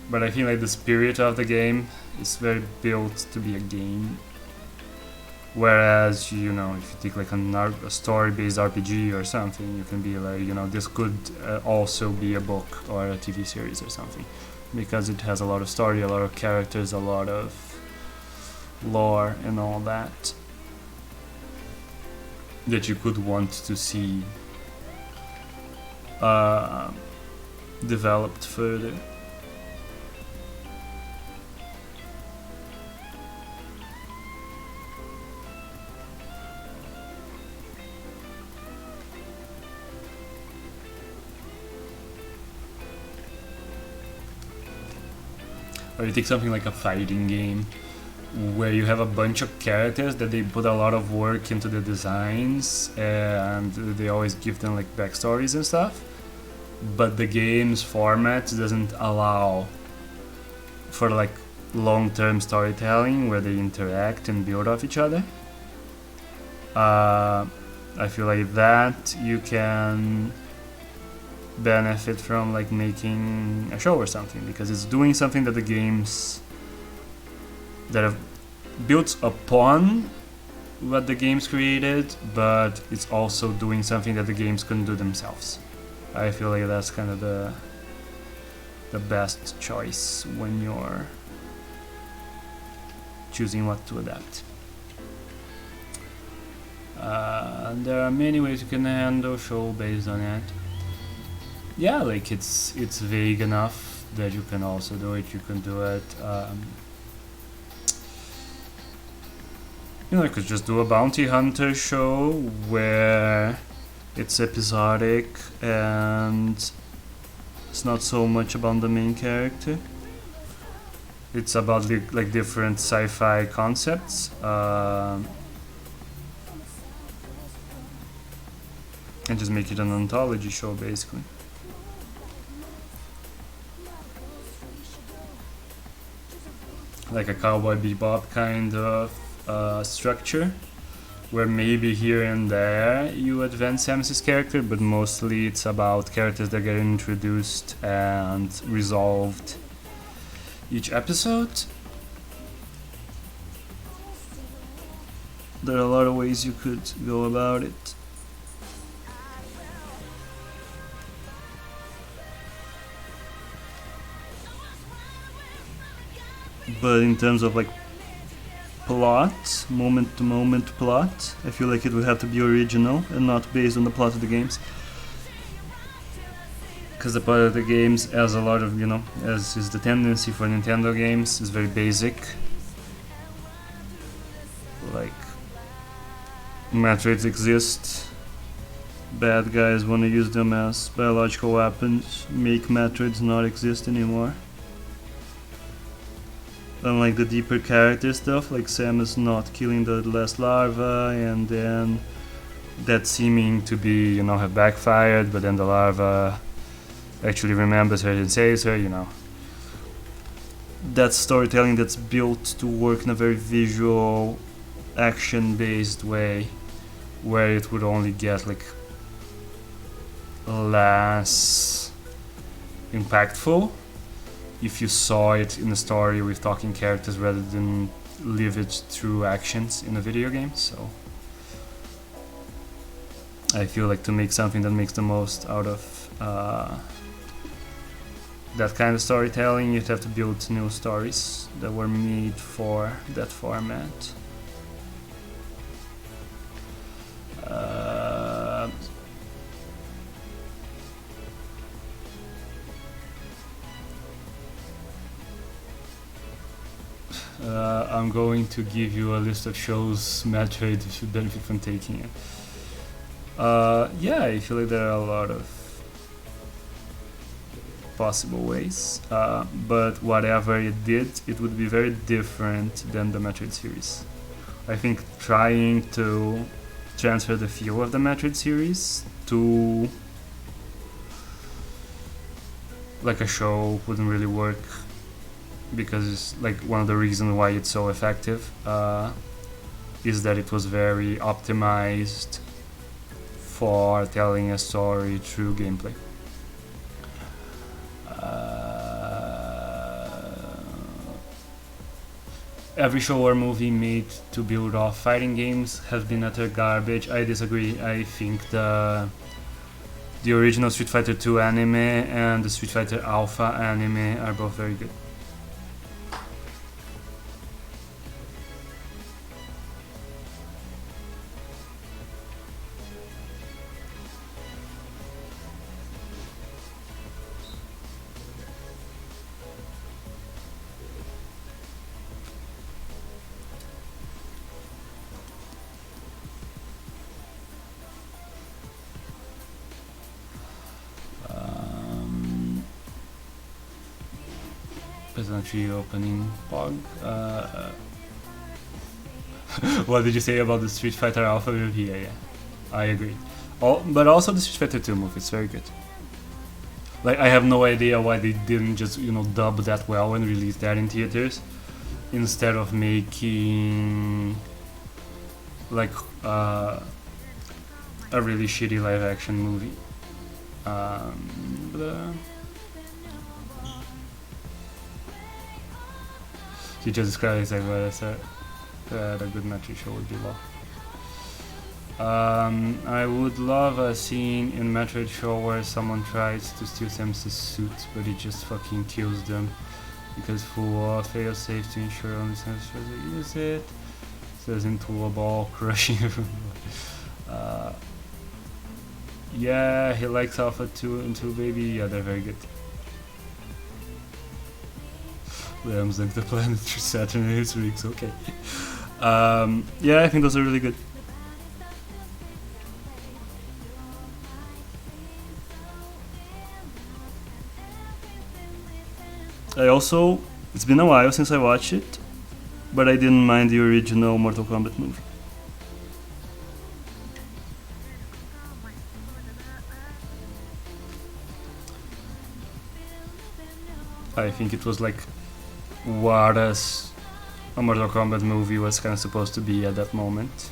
but I think like the spirit of the game is very built to be a game. Whereas, you know, if you take like a story-based RPG or something, you can be like, you know, this could also be a book or a TV series or something, because it has a lot of story, a lot of characters, a lot of lore and all that you could want to see developed further. Or you take something like a fighting game where you have a bunch of characters that they put a lot of work into the designs and they always give them like backstories and stuff, but the game's format doesn't allow for like long-term storytelling where they interact and build off each other. I feel like that you can benefit from like making a show or something, because it's doing something that the games that have built upon what the games created, but it's also doing something that the games couldn't do themselves. I feel like that's kind of the best choice when you're choosing what to adapt. There are many ways you can handle show based on it. Yeah, like it's vague enough that you can also do it. You can do it. You know, you could just do a bounty hunter show where it's episodic and it's not so much about the main character. It's about like different sci-fi concepts. And just make it an anthology show, basically. Like a Cowboy Bebop kind of structure, where maybe here and there you advance Samus's character, but mostly it's about characters that get introduced and resolved each episode. There are a lot of ways you could go about it. But in terms of like plot, moment to moment plot, I feel like it would have to be original and not based on the plot of the games. Because the plot of the games, as a lot of, you know, as is the tendency for Nintendo games, is very basic. Like, Metroids exist, bad guys want to use them as biological weapons, make Metroids not exist anymore. Unlike the deeper character stuff, like Samus not killing the last larva, and then that seeming to be, you know, have backfired, but then the larva actually remembers her and saves her, you know. That's storytelling that's built to work in a very visual, action-based way, where it would only get like less impactful if you saw it in a story with talking characters rather than live it through actions in a video game. So I feel like to make something that makes the most out of that kind of storytelling, you'd have to build new stories that were made for that format. I'm going to give you a list of shows Metroid should benefit from taking it. Yeah, I feel like there are a lot of possible ways, but whatever it did, it would be very different than the Metroid series. I think trying to transfer the feel of the Metroid series to like a show wouldn't really work, because like one of the reasons why it's so effective is that it was very optimized for telling a story through gameplay. every show or movie made to build off fighting games have been utter garbage. I disagree. I think the original Street Fighter 2 anime and the Street Fighter Alpha anime are both very good. Resident 3 opening Pog. What did you say about the Street Fighter Alpha movie? Yeah, I agree. But also the Street Fighter 2 movie, it's very good. Like, I have no idea why they didn't just, dub that well and release that in theaters instead of making like a really shitty live action movie. You just described exactly what I said. That a good Metroid show would be law. I would love a scene in Metroid show where someone tries to steal Samus' suit, but he just fucking kills them because full fail safe to ensure only Samus tries to use it. Says into a ball, crushing everyone. Yeah, he likes Alpha 2 and 2 baby. Yeah, they're very good. Lambs like the planet through Saturn and its rings, okay. Yeah, I think those are really good. It's been a while since I watched it, but I didn't mind the original Mortal Kombat movie. I think it was like what a Mortal Kombat movie was kind of supposed to be at that moment.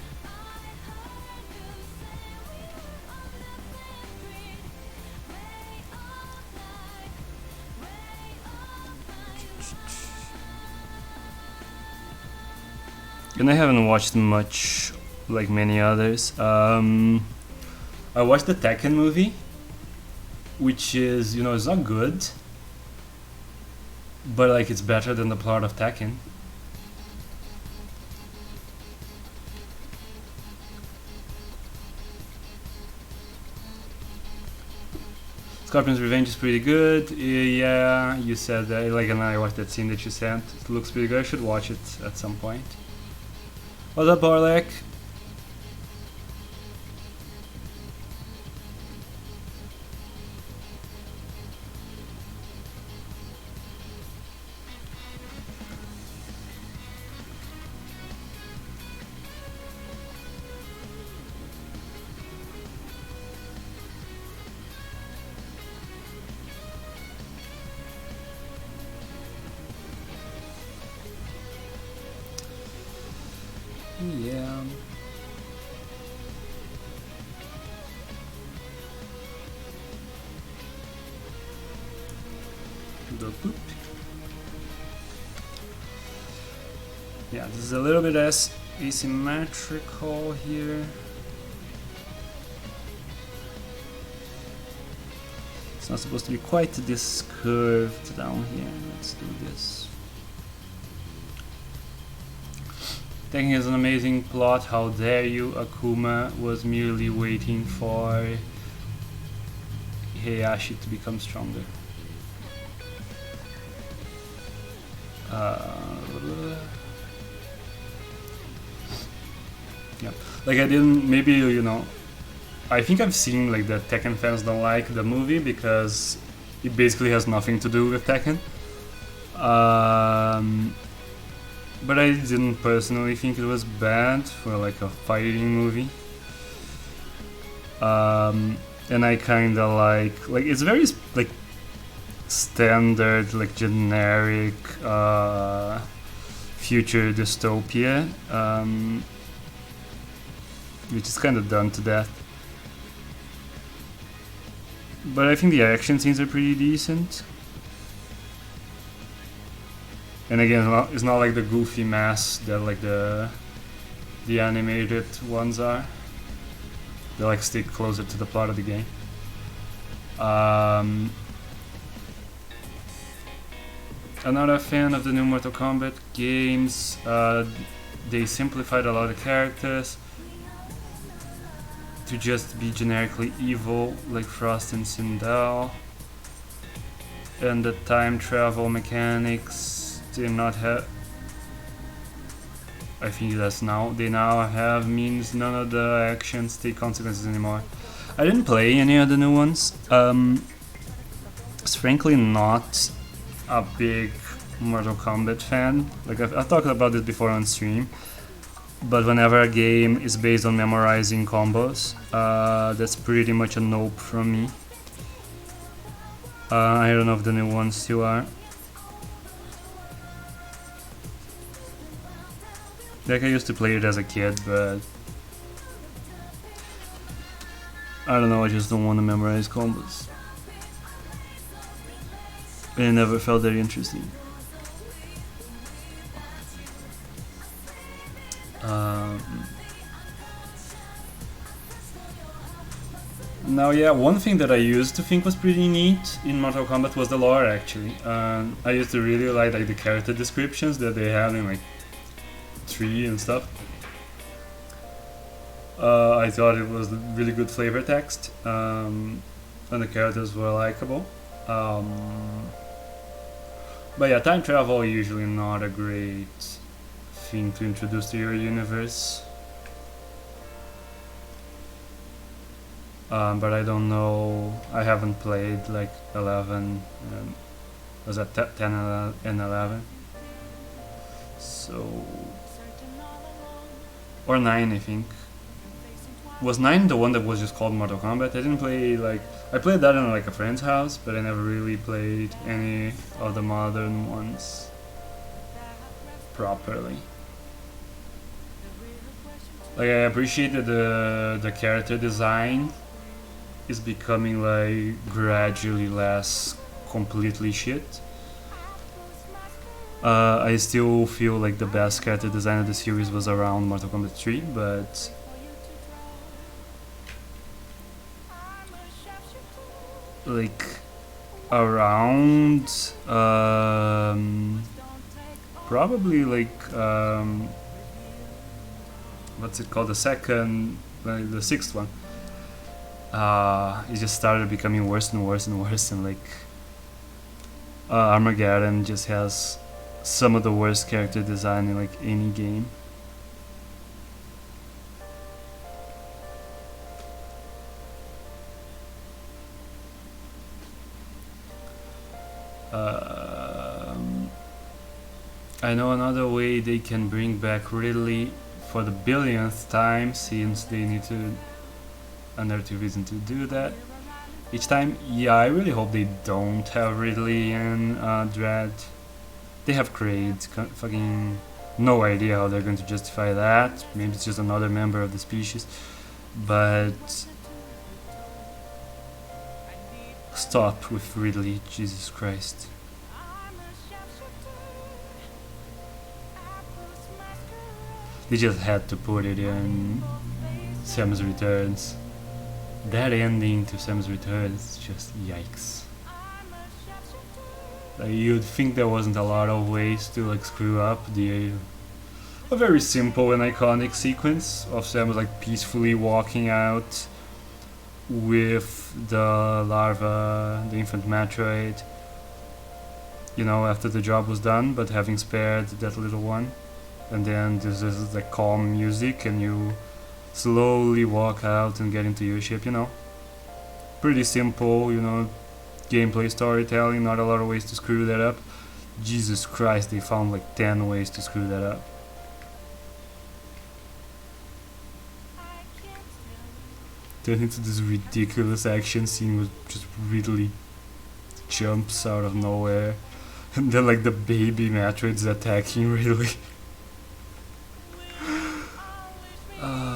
And I haven't watched much like many others. I watched the Tekken movie, which is, it's not good, but like it's better than the plot of Tekken. Scorpion's Revenge is pretty good. Yeah, you said that, and I watched that scene that you sent. It looks pretty good. I should watch it at some point. What's up, Orlek? Yeah. The poop. Yeah, this is a little bit asymmetrical here. It's not supposed to be quite this curved down here. Let's do this. Tekken has an amazing plot. How dare you? Akuma was merely waiting for Heihachi to become stronger. Yeah, like I didn't. Maybe I think I've seen like that Tekken fans don't like the movie because it basically has nothing to do with Tekken. But I didn't personally think it was bad for like a fighting movie. And I kinda like it's very like standard, like generic future dystopia, which is kinda done to death. But I think the action scenes are pretty decent. And again, it's not like the goofy mess that like the animated ones are. They like stick closer to the plot of the game. Another fan of the new Mortal Kombat games. They simplified a lot of characters to just be generically evil, like Frost and Sindel. And the time travel mechanics did not have. I think that's now. They now have means none of the actions take consequences anymore. I didn't play any of the new ones. It's frankly not a big Mortal Kombat fan. Like I've talked about this before on stream. But whenever a game is based on memorizing combos, that's pretty much a nope from me. I don't know if the new ones still are. Like I used to play it as a kid, but I don't know, I just don't want to memorize combos. And it never felt very interesting. Now, yeah, one thing that I used to think was pretty neat in Mortal Kombat was the lore, actually. I used to really like the character descriptions that they have in like 3 and stuff. I thought it was really good flavor text, and the characters were likable. But yeah, time travel usually not a great thing to introduce to your universe. But I don't know, I haven't played like 11, was that 10 and 11? So, or 9 I think. Was 9 the one that was just called Mortal Kombat? I didn't play like, I played that in like a friend's house, but I never really played any of the modern ones properly. Like I appreciated the character design is becoming like gradually less completely shit. I still feel like the best character design of the series was around Mortal Kombat 3, but like around probably like what's it called, the second, like the 6th one. It just started becoming worse and worse and worse, and like Armageddon just has some of the worst character design in like any game. I know another way they can bring back Ridley for the billionth time, since they need to a narrative reason to do that each time. Yeah, I really hope they don't have Ridley and Dread. They have Kraid, fucking no idea how they're going to justify that. Maybe it's just another member of the species, but stop with Ridley, Jesus Christ. They just had to put it in Samus Returns. That ending to Samus Returns, just yikes. Like, you'd think there wasn't a lot of ways to like screw up a very simple and iconic sequence of Samus like peacefully walking out with the larva, the infant Metroid, you know, after the job was done, but having spared that little one. And then there's this like calm music and you slowly walk out and get into your ship, you know. Pretty simple, you know, gameplay storytelling, not a lot of ways to screw that up. Jesus Christ, they found like 10 ways to screw that up. Turned into this ridiculous action scene with just really jumps out of nowhere. And then like the baby Metroid's attacking Ridley.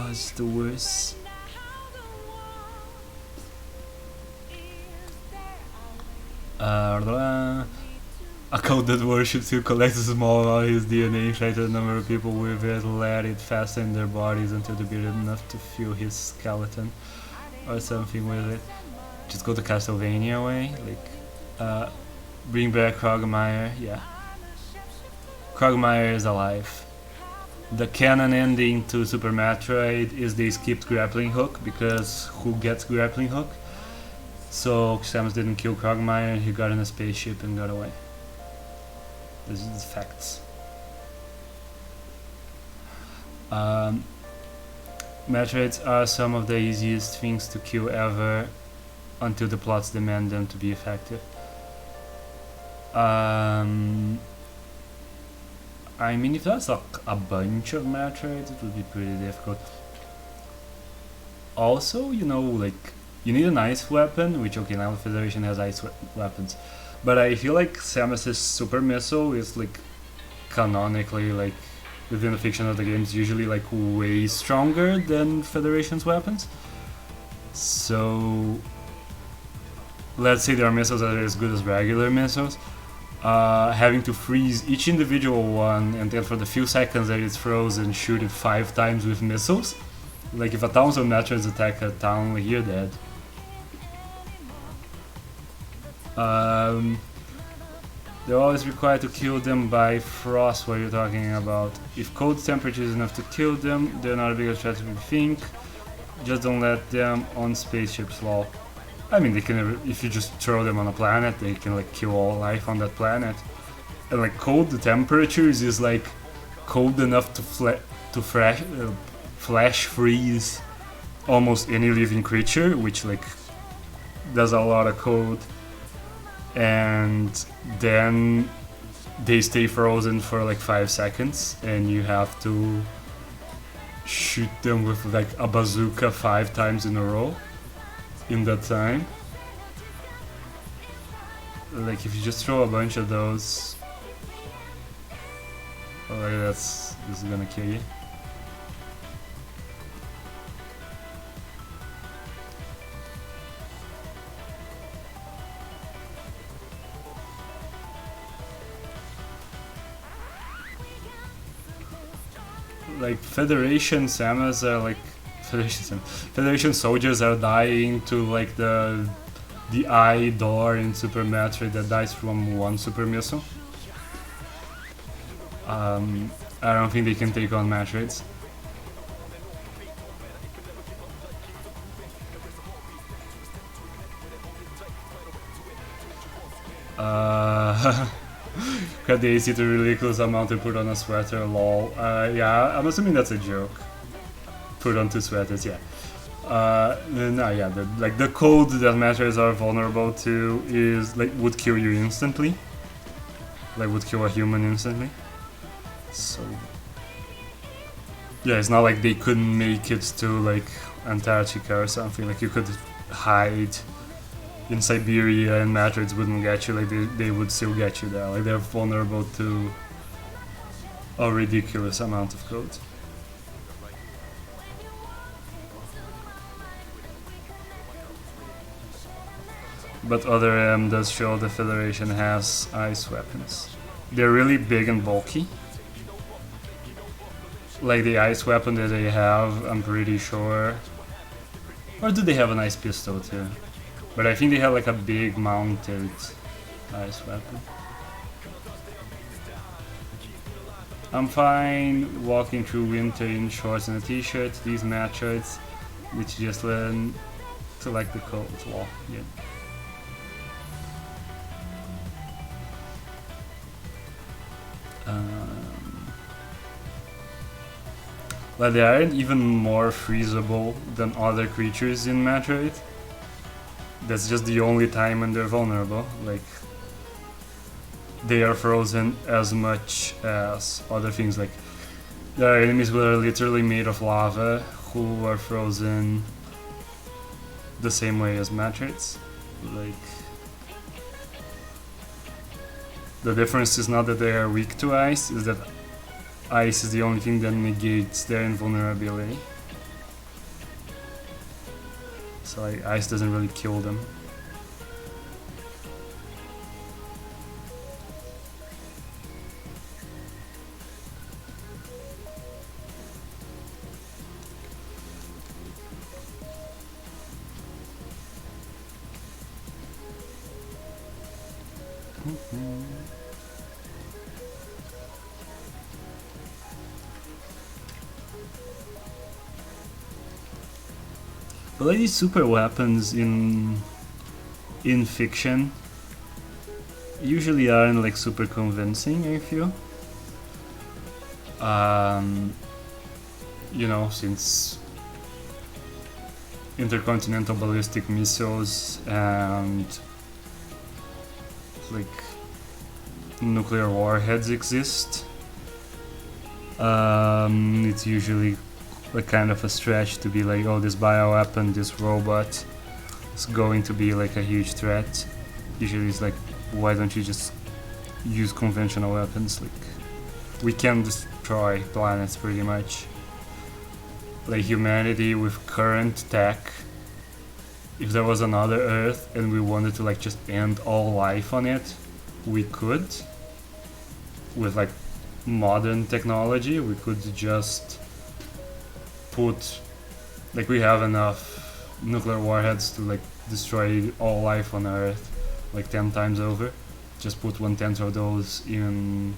It's the worst. A code that worships you, collects a small amount of his DNA, infected a number of people with it, let it fasten their bodies until they're big enough to feel his skeleton or something with it. Just go the Castlevania way, like bring back Krogmeyer. Yeah, Krogmeyer is alive. The canon ending to Super Metroid is they skipped grappling hook because who gets grappling hook? So Samus didn't kill Krogmeyer, he got in a spaceship and got away. This is facts. Metroids are some of the easiest things to kill ever until the plots demand them to be effective. I mean, if that's like a bunch of Metroids, it would be pretty difficult. Also, you know, like, you need an ice weapon, which, okay, now the Federation has ice weapons. But I feel like Samus's super missile is like canonically, like within the fiction of the games, usually like way stronger than Federation's weapons. So let's say there are missiles that are as good as regular missiles. Having to freeze each individual one and then for the few seconds that it's frozen, shoot it 5 times with missiles. Like if 1,000 Metroids attack a town, you're dead. They're always required to kill them by frost, what you're talking about. If cold temperature is enough to kill them, they're not a bigger threat than we think. Just don't let them on spaceships, lol. I mean, they can, if you just throw them on a planet, they can like kill all life on that planet. And like cold temperatures is like cold enough to flash freeze almost any living creature, which like does a lot of code. And then they stay frozen for like 5 seconds and you have to shoot them with like a bazooka 5 times in a row in that time. Like if you just throw a bunch of those, like this is gonna kill you. Like Federation Samus are like Federation soldiers are dying to like the eye door in Super Metroid that dies from one super missile. I don't think they can take on Metroids. Cut the AC to a ridiculous amount to put on a sweater, lol. Yeah, I'm assuming that's a joke. Put on 2 sweaters, yeah. No, yeah, the cold that Metroids are vulnerable to is like would kill you instantly. Like would kill a human instantly. So yeah, it's not like they couldn't make it to like Antarctica or something. Like you could hide in Siberia and Metroids wouldn't get you, like they would still get you there. Like they're vulnerable to a ridiculous amount of code. But Other M does show the Federation has ice weapons. They're really big and bulky. Like the ice weapon that they have, I'm pretty sure. Or do they have an ice pistol too? But I think they have like a big mounted ice weapon. I'm fine walking through winter in shorts and a t-shirt. These Metroids, which just learn to like the cold. Well, yeah. But they aren't even more freezable than other creatures in Metroid. That's just the only time when they're vulnerable. Like, they are frozen as much as other things. Like, there are enemies who are literally made of lava who are frozen the same way as Metroids. Like, the difference is not that they are weak to ice, is that ice is the only thing that negates their invulnerability. So like, ice doesn't really kill them. But like these super weapons in fiction usually aren't like super convincing, I feel. You know, since intercontinental ballistic missiles and like nuclear warheads exist, it's usually like kind of a stretch to be like, oh, this bioweapon, this robot is going to be like a huge threat. Usually it's like, why don't you just use conventional weapons? Like, we can destroy planets pretty much. Like humanity with current tech, if there was another Earth and we wanted to like just end all life on it, we could. With like modern technology, we could just put, like, we have enough nuclear warheads to like destroy all life on Earth like 10 times over. Just put 1/10 of those in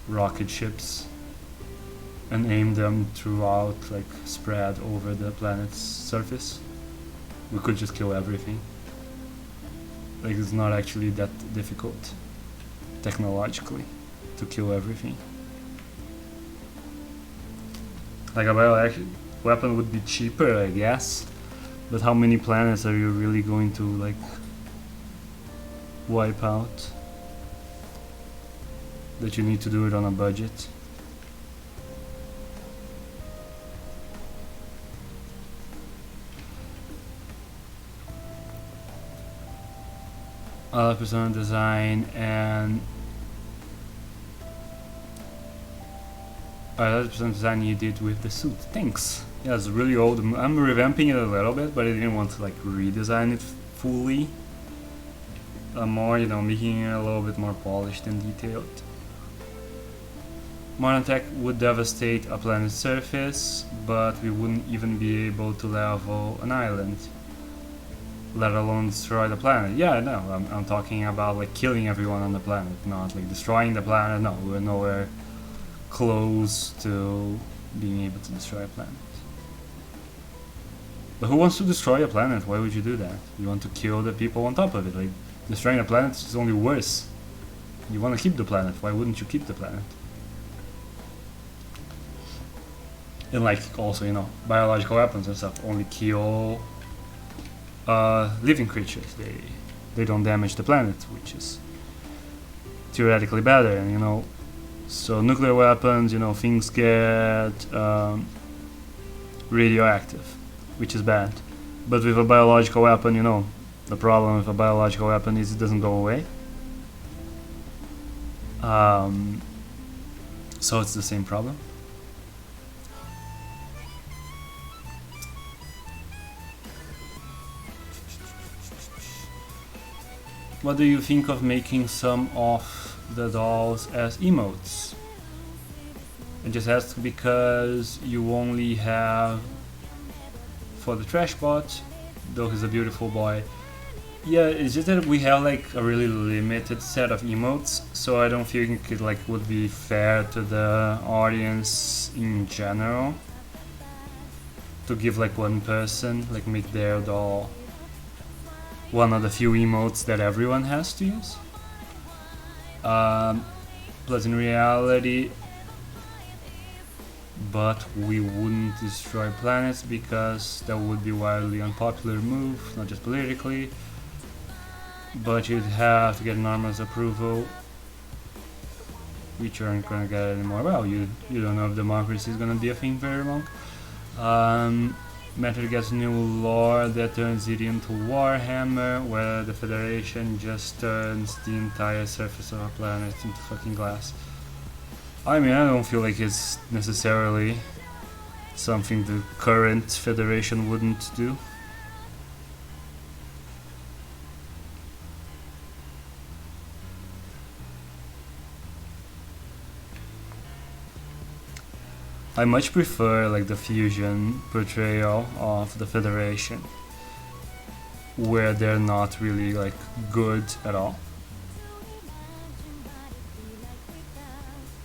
rocket ships and aim them throughout, like spread over the planet's surface. We could just kill everything. Like, it's not actually that difficult technologically to kill everything. Like a bioactive weapon would be cheaper, I guess, but how many planets are you really going to like wipe out that you need to do it on a budget? Persona design and 100% design you did with the suit. Thanks. Yeah, it's really old. I'm revamping it a little bit, but I didn't want to like redesign it fully. More, you know, making it a little bit more polished and detailed. Modern tech would devastate a planet's surface, but we wouldn't even be able to level an island, let alone destroy the planet. Yeah, no, I'm talking about like killing everyone on the planet, not like destroying the planet. No, we're nowhere close to being able to destroy a planet. But who wants to destroy a planet? Why would you do that? You want to kill the people on top of it. Like, destroying a planet is only worse. You want to keep the planet. Why wouldn't you keep the planet? And like, also, you know, biological weapons and stuff only kill living creatures. They don't damage the planet, which is theoretically better. And you know, so nuclear weapons, you know, things get radioactive, which is bad. But with a biological weapon, you know, the problem with a biological weapon is it doesn't go away. So it's the same problem. What do you think of making some of the dolls as emotes? I just asked because you only have for the trash bot, though he's a beautiful boy. Yeah, it's just that we have like a really limited set of emotes, so I don't think it like would be fair to the audience in general to give like one person, like make their doll one of the few emotes that everyone has to use. Plus in reality, but we wouldn't destroy planets because that would be wildly unpopular move, not just politically, but you'd have to get Norma's approval, which you aren't gonna get anymore. Well, you don't know if democracy is gonna be a thing very long. Matter gets new lore that turns it into Warhammer, where the Federation just turns the entire surface of a planet into fucking glass. I mean, I don't feel like it's necessarily something the current Federation wouldn't do. I much prefer like the fusion portrayal of the Federation, where they're not really like good at all.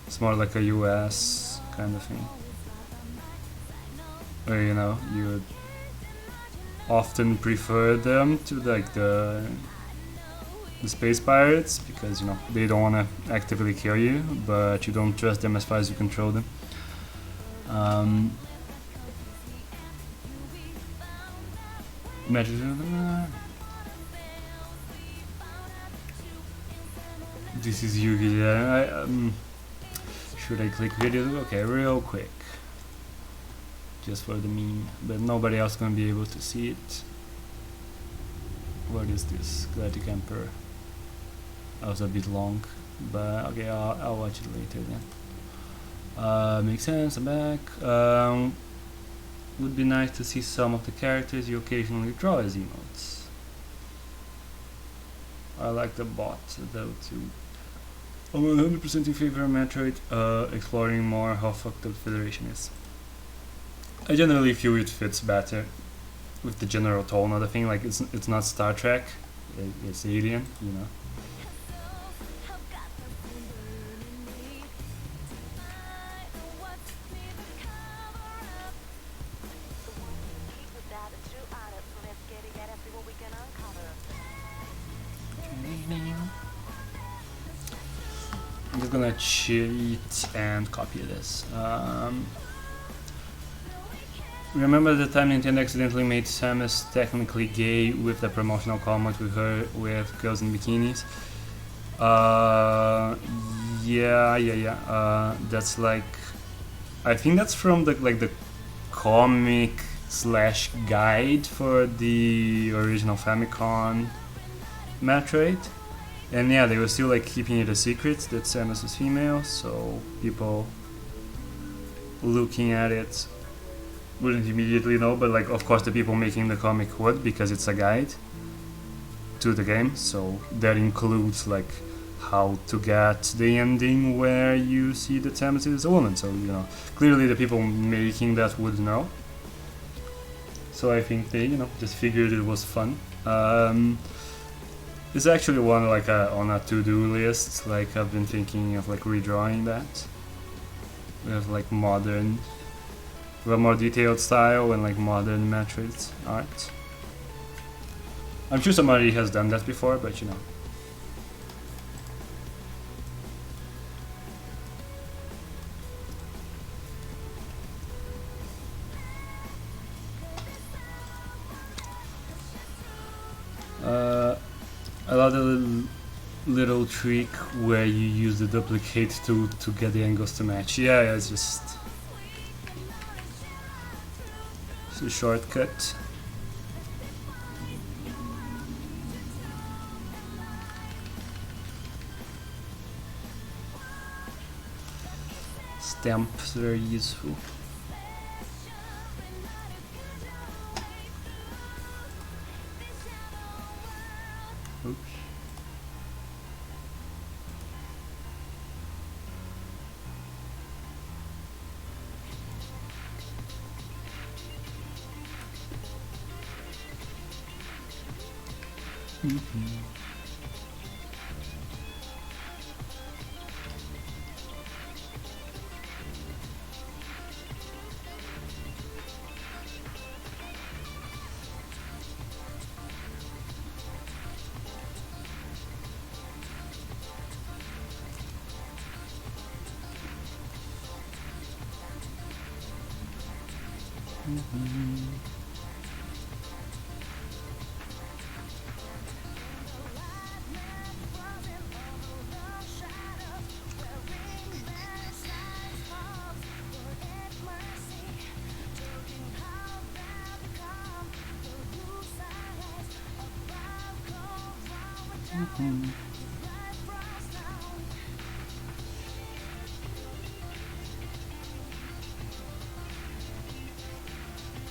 It's more like a US kind of thing. Where, you know, you would often prefer them to like the space pirates because, you know, they don't want to actively kill you, but you don't trust them as far as you control them. This is Yugi. Should I click video? Okay, real quick, just for the meme, but nobody else gonna be able to see it. What is this? Galactic Emperor. That was a bit long, but okay, I'll watch it later then. Makes sense. I'm back. Would be nice to see some of the characters you occasionally draw as emotes. I like the bot though too. I'm 100% in favor of Metroid exploring more how fucked up the Federation is. I generally feel it fits better with the general tone of the thing. Like it's not Star Trek, it's Alien, you know. I'm just gonna cheat and copy this. Remember the time Nintendo accidentally made Samus technically gay with the promotional comment with her with girls in bikinis? Yeah. That's like, I think that's from the comic / guide for the original Famicom Metroid. And yeah, they were still like keeping it a secret that Samus is female, so people looking at it wouldn't immediately know, but like of course the people making the comic would, because it's a guide to the game, so that includes like how to get the ending where you see that Samus is a woman, so you know, clearly the people making that would know. So I think they, you know, just figured it was fun. It's actually one like on a to-do list. Like I've been thinking of like redrawing that with like modern, with a more detailed style and like modern Metroid art. I'm sure somebody has done that before, but you know. I love the little trick where you use the duplicate to get the angles to match. Yeah, it's just a shortcut. Stamps very useful. Oops.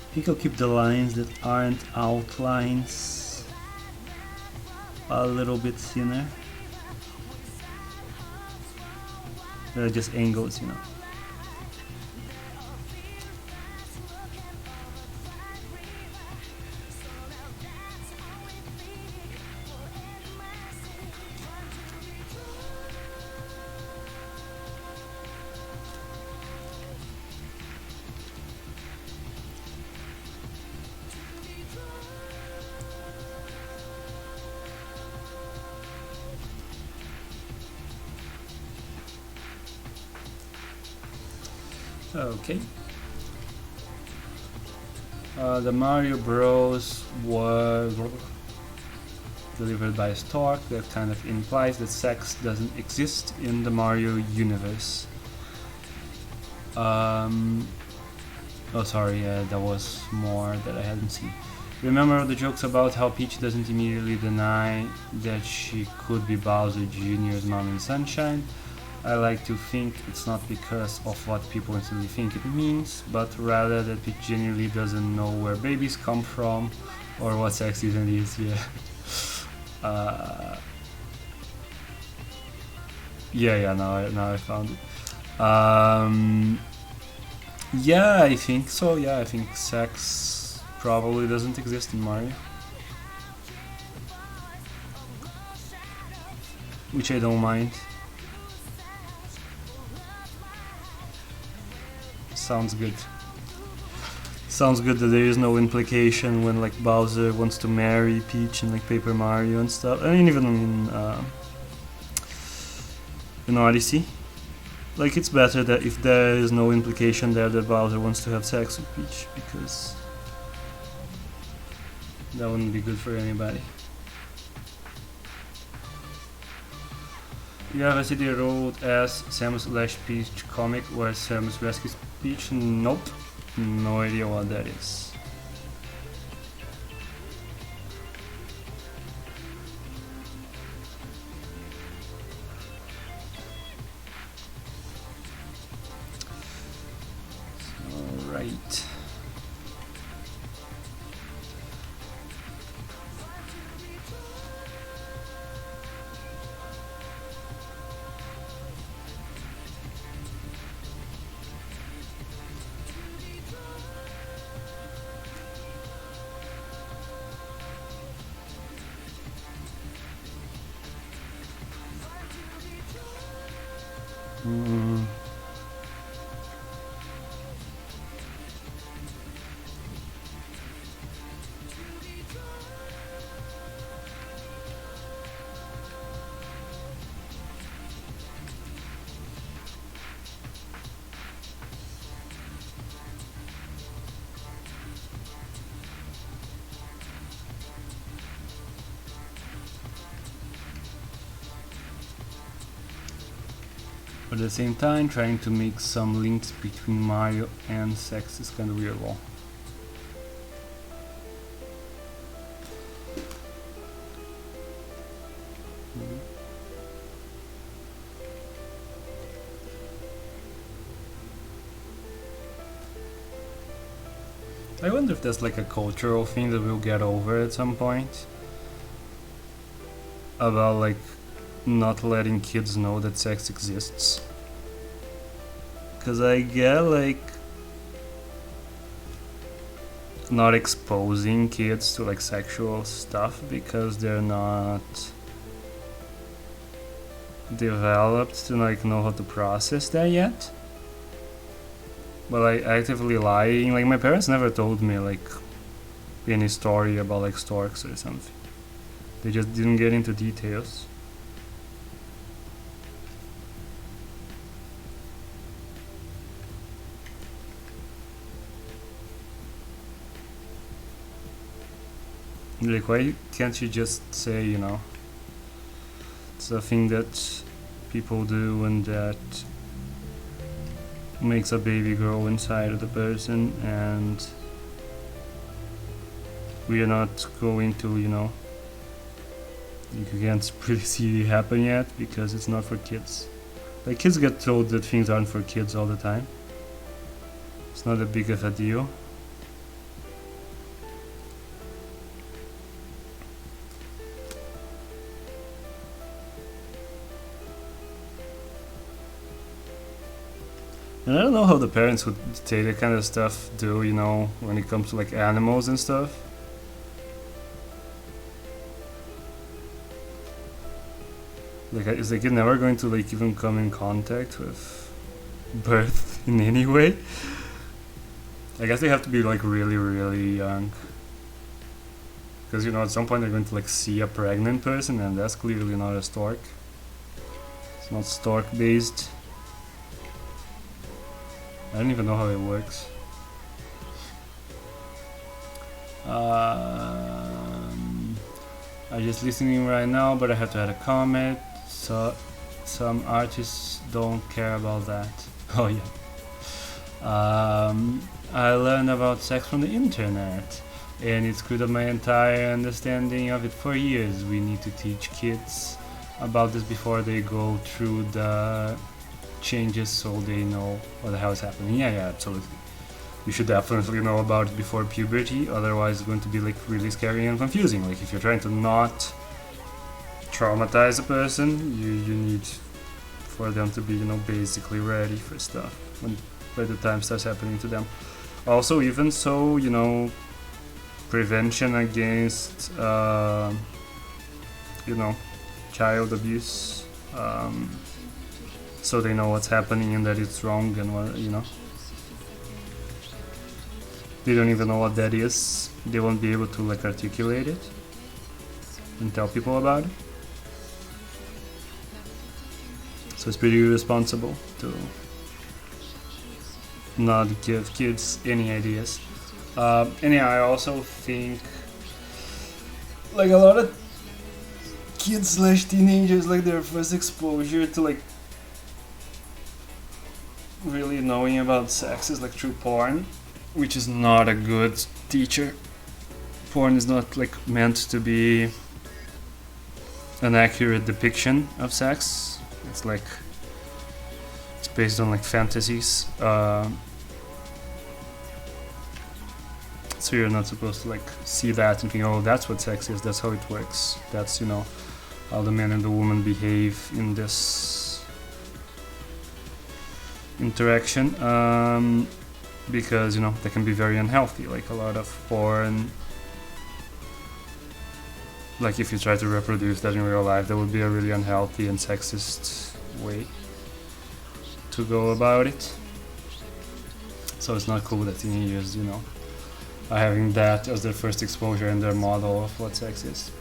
I think I'll keep the lines that aren't outlines a little bit thinner. They're just angles, you know. Okay. The Mario Bros. Was delivered by Stork. That kind of implies that sex doesn't exist in the Mario universe. Oh, sorry, that was more that I hadn't seen. Remember the jokes about how Peach doesn't immediately deny that she could be Bowser Jr.'s mom in Sunshine? I like to think it's not because of what people instantly think it means, but rather that Peach genuinely doesn't know where babies come from or what sex even is. Yeah. Yeah. Now I found it. Yeah, I think so. Yeah, I think sex probably doesn't exist in Mario, which I don't mind. Sounds good. Sounds good that there is no implication when like Bowser wants to marry Peach in like Paper Mario and stuff. I mean, even in Odyssey. Like, it's better that if there is no implication there that Bowser wants to have sex with Peach, because that wouldn't be good for anybody. You have a city road as Samus / Peach comic where Samus rescues Peach? Nope. No idea what that is. Alright. But at the same time, trying to make some links between Mario and sex is kind of weird. I wonder if that's like a cultural thing that we'll get over at some point. About like not letting kids know that sex exists. Cause I get like not exposing kids to like sexual stuff because they're not developed to like know how to process that yet. But like actively lying, like my parents never told me like any story about like storks or something. They just didn't get into details. Like, why can't you just say, you know, it's a thing that people do and that makes a baby grow inside of the person, and we are not going to, you know, you can't really see it happen yet because it's not for kids. Like, kids get told that things aren't for kids all the time. It's not that big of a deal. And I don't know how the parents would take that kind of stuff do, you know, when it comes to like animals and stuff. Like, is the kid never going to like even come in contact with birth in any way? I guess they have to be like really, really young. Because, you know, at some point they're going to like see a pregnant person, and that's clearly not a stork. It's not stork based. I don't even know how it works. I'm just listening right now, but I have to add a comment. So some artists don't care about that. Oh yeah. I learned about sex from the internet, and it screwed up my entire understanding of it for years. We need to teach kids about this before they go through the changes, so they know what the hell is happening. Yeah, absolutely. You should definitely know about it before puberty, otherwise it's going to be like really scary and confusing. Like if you're trying to not traumatize a person, you need for them to be, basically ready for stuff when by the time starts happening to them. Also, even so, prevention against child abuse, so they know what's happening and that it's wrong and what. They don't even know what that is. They won't be able to articulate it and tell people about it. So it's pretty irresponsible to not give kids any ideas. Anyhow, I also think a lot of kids / teenagers, their first exposure to really knowing about sex is through porn, which is not a good teacher. Porn is not meant to be an accurate depiction of sex. It's it's based on fantasies. So you're not supposed to see that and think, oh, that's what sex is, that's how it works, that's how the man and the woman behave in this interaction, because that can be very unhealthy. A lot of porn, if you try to reproduce that in real life, that would be a really unhealthy and sexist way to go about it. So it's not cool that teenagers are having that as their first exposure and their model of what sex is.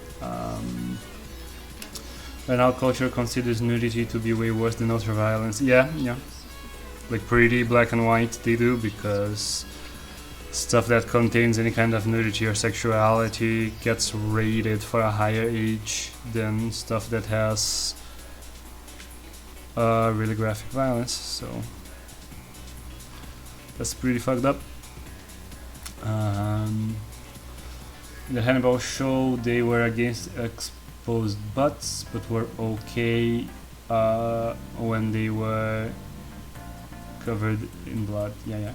And our culture considers nudity to be way worse than ultraviolence. Yeah. Pretty black and white they do, because stuff that contains any kind of nudity or sexuality gets rated for a higher age than stuff that has really graphic violence. So that's pretty fucked up. The Hannibal show, they were against exposed butts, but were okay when they were covered in blood. Yeah.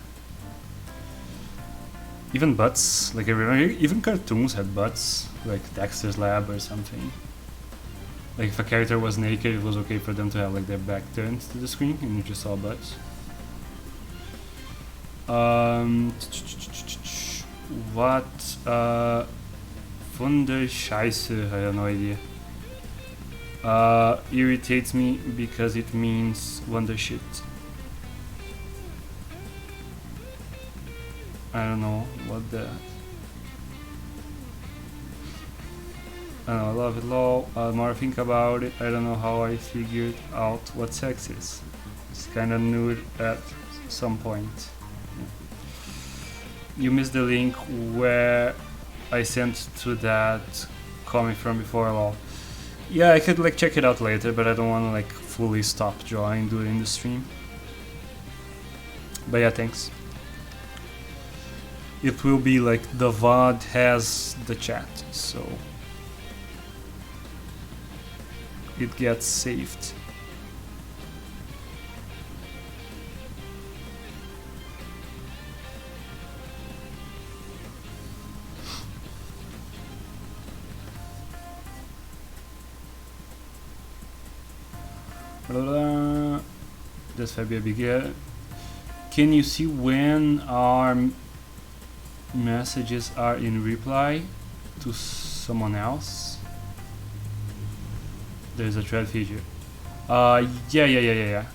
Even butts, I remember even cartoons had butts, like Dexter's Lab or something. If a character was naked, it was okay for them to have their back turned to the screen and you just saw butts. What Wunderscheiße, I have no idea. Irritates me because it means wonder shit. I don't know what the. I don't know, I love it lol. More I think about it, I don't know how I figured out what sex is. Just kinda knew it at some point. You missed the link where I sent to that comic from before lol. Yeah, I could check it out later, but I don't wanna fully stop drawing during the stream. But yeah, thanks. It will be the VOD has the chat, so it gets saved. That's Fabio Bigger. Can you see when our messages are in reply to someone else? There's a thread feature. Yeah.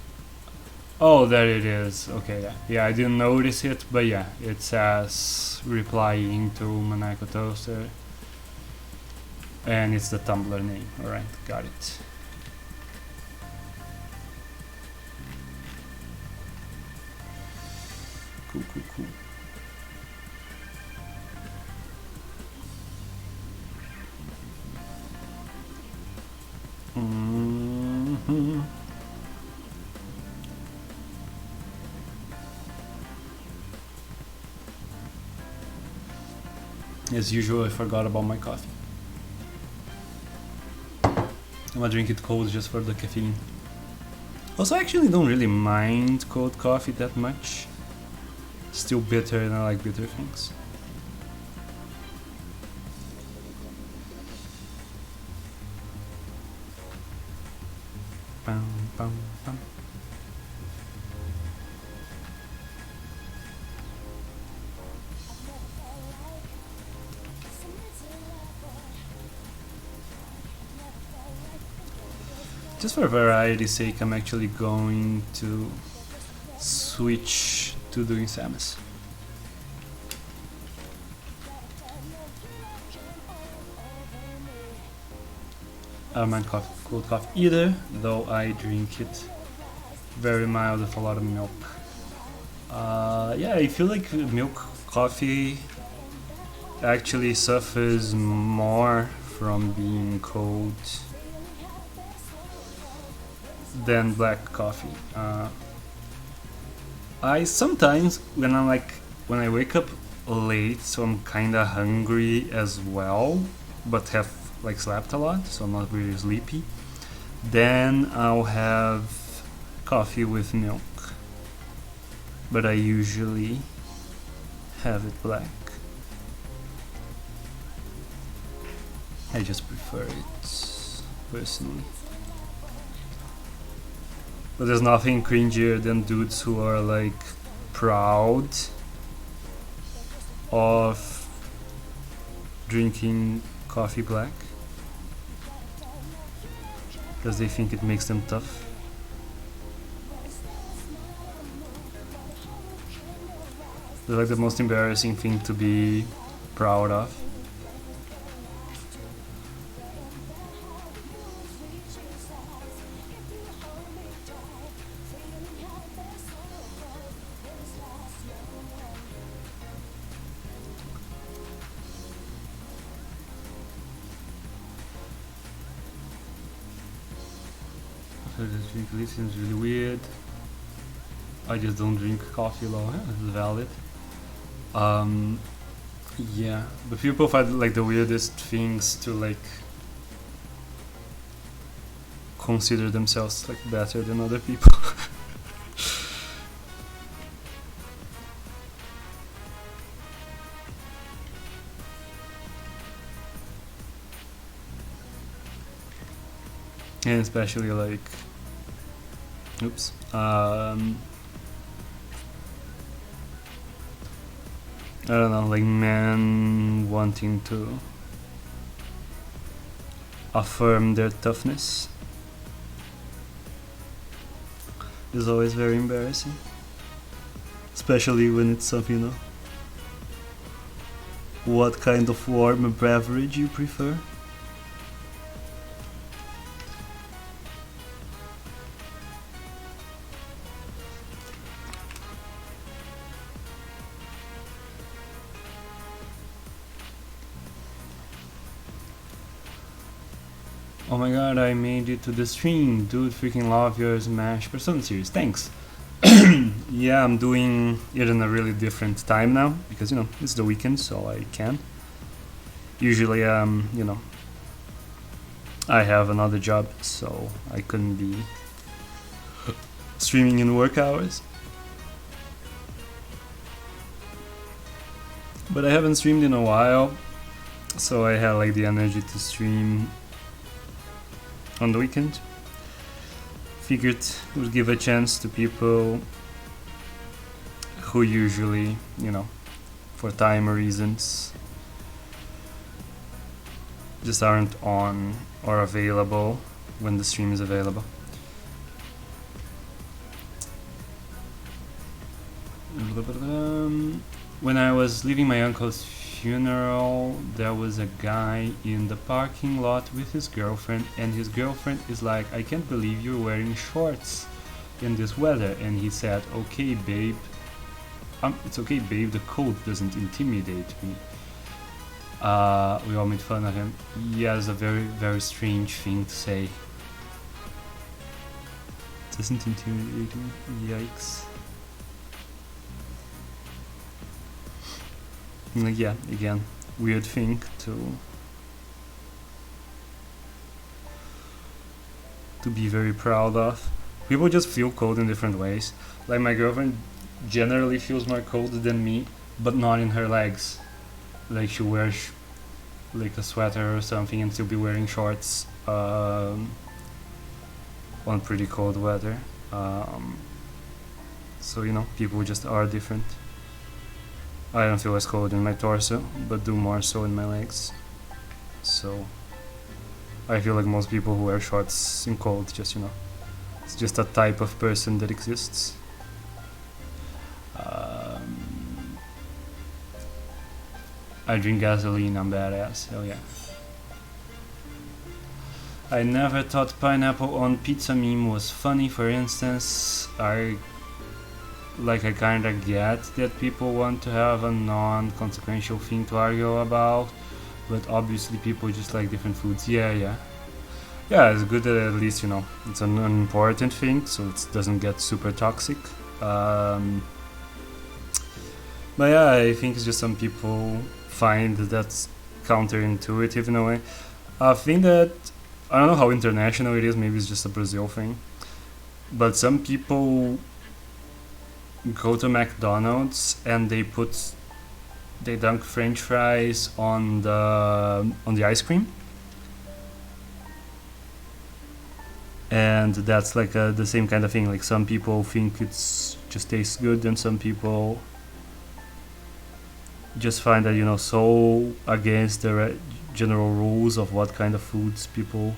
Oh, there it is. Okay, yeah. I didn't notice it, but yeah, it says replying to Maniacal Toaster, and it's the Tumblr name. All right, got it. As usual, I forgot about my coffee. I'm gonna drink it cold just for the caffeine. Also, I actually don't really mind cold coffee that much. Still bitter, and I like bitter things. Bum, bum, bum. Just for variety's sake, I'm actually going to switch to doing Samus. I don't mind cold coffee either, though I drink it very mild with a lot of milk. Yeah, I feel like milk coffee actually suffers more from being cold than black coffee. I sometimes when I wake up late, so I'm kinda hungry as well, but have like slept a lot, so I'm not really sleepy. Then I'll have coffee with milk, but I usually have it black. I just prefer it personally. But there's nothing cringier than dudes who are like proud of drinking coffee black because they think it makes them tough. It's like the most embarrassing thing to be proud of. This drink list seems really weird. I just don't drink coffee law. Yeah, this is valid. Yeah, but people find like the weirdest things to like consider themselves like better than other people. And especially like, oops, I don't know, like men wanting to affirm their toughness is always very embarrassing, especially when it's something, you know, what kind of warm beverage you prefer. Oh my god, I made it to the stream. Dude, freaking love your Smash Persona series. Thanks. Yeah, I'm doing it in a really different time now because, you know, it's the weekend, so I can. Usually, you know, I have another job, so I couldn't be streaming in work hours. But I haven't streamed in a while, so I had like the energy to stream on the weekend. Figured it would give a chance to people who usually, you know, for time reasons, just aren't on or available when the stream is available. When I was leaving my uncle's funeral, there was a guy in the parking lot with his girlfriend, and his girlfriend is like, "I can't believe you're wearing shorts in this weather." And he said, "Okay, babe, it's okay, babe, the cold doesn't intimidate me." We all made fun of him. Yeah, it's a very, very strange thing to say. Doesn't intimidate me? Yikes. Like, yeah, again, weird thing to be very proud of. People just feel cold in different ways. Like my girlfriend generally feels more cold than me, but not in her legs. Like she wears like a sweater or something and still be wearing shorts on pretty cold weather. So people just are different. I don't feel as cold in my torso, but do more so in my legs. So I feel like most people who wear shorts in cold just it's just a type of person that exists. I drink gasoline, I'm badass, hell yeah. I never thought pineapple on pizza meme was funny. For instance, I kinda get that people want to have a non-consequential thing to argue about, but obviously people just like different foods. Yeah, it's good that at least it's an unimportant thing, so it doesn't get super toxic. But yeah, I think it's just some people find that's counterintuitive in a way. I think that I don't know how international it is. Maybe it's just a Brazil thing, but some people go to McDonald's and they dunk French fries on the ice cream, and that's like the same kind of thing. Like some people think it's just tastes good, and some people just find that so against the general rules of what kind of foods people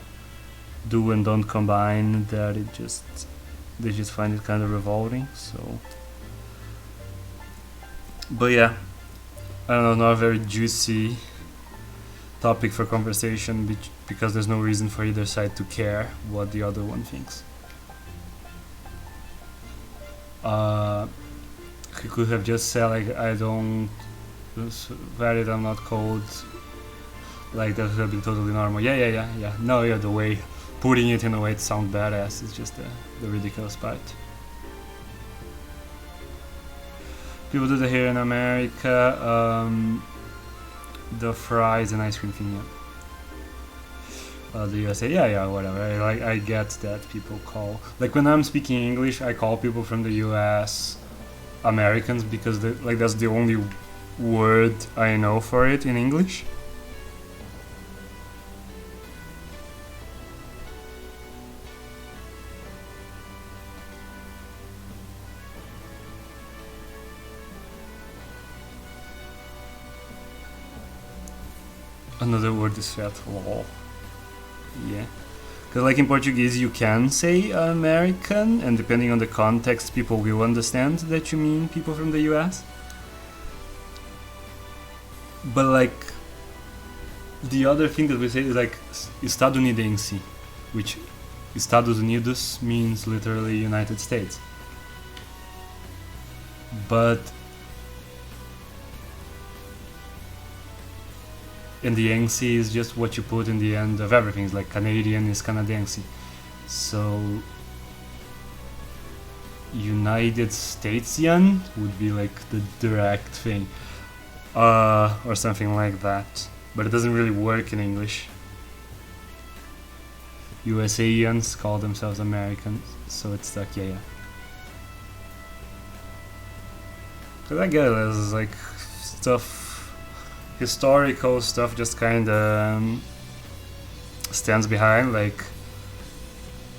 do and don't combine that they just find it kind of revolting. So, but yeah, I don't know, not a very juicy topic for conversation because there's no reason for either side to care what the other one thinks. He could have just said like, I don't valid, I'm not cold. Like that would have been totally normal. Yeah. No, yeah, the way putting it in a way to sound badass is just the ridiculous part. People do that here in America. The fries and ice cream thing. Yeah. The USA. Yeah, whatever. I get that people call, like when I'm speaking English, I call people from the US Americans because that's the only word I know for it in English. Another word is fat, lol. Yeah. Because like in Portuguese you can say American, and depending on the context people will understand that you mean people from the US. But like the other thing that we say is like estadunidense, which Estados Unidos means literally United States. But and the NC is just what you put in the end of everything. It's like Canadian is Canadense. So United Statesian would be like the direct thing. Or something like that. But it doesn't really work in English. USAians call themselves Americans, so it's like, yeah. Cause I get it, there's like stuff, historical stuff just kinda stands behind, like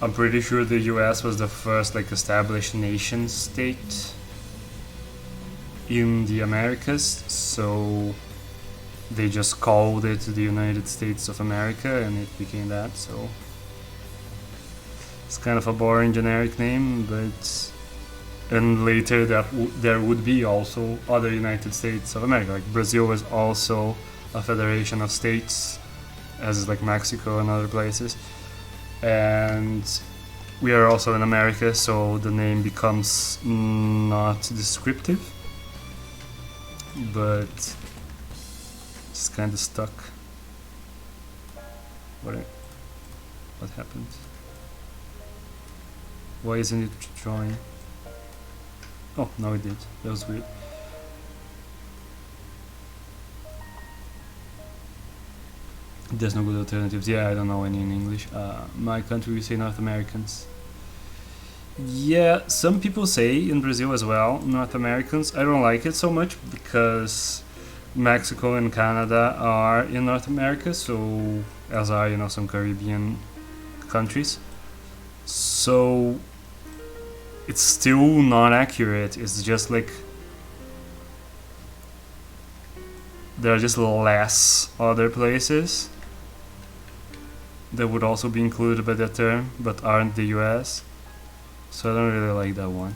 I'm pretty sure the US was the first like established nation state in the Americas, so they just called it the United States of America and it became that. So it's kind of a boring generic name, but and later there would be also other United States of America. Like Brazil was also a federation of states, as is like Mexico and other places, and we are also in America, so the name becomes not descriptive, but it's kind of stuck. What happened? Why isn't it drawing? Oh, no it did. That was weird. There's no good alternatives. Yeah, I don't know any in English. My country, we say North Americans. Yeah, some people say in Brazil as well, North Americans. I don't like it so much because Mexico and Canada are in North America, so as are some Caribbean countries. So it's still not accurate. It's just like there are just less other places that would also be included by that term, but aren't the US. So I don't really like that one.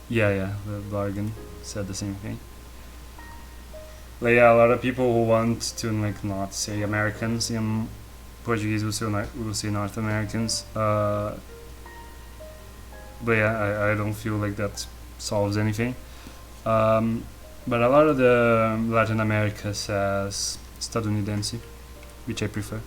Yeah, the bargain said the same thing. Like, yeah, a lot of people who want to like not say Americans in Portuguese will say North Americans. But yeah, I don't feel like that solves anything. But a lot of the Latin America says estadounidense, which I prefer.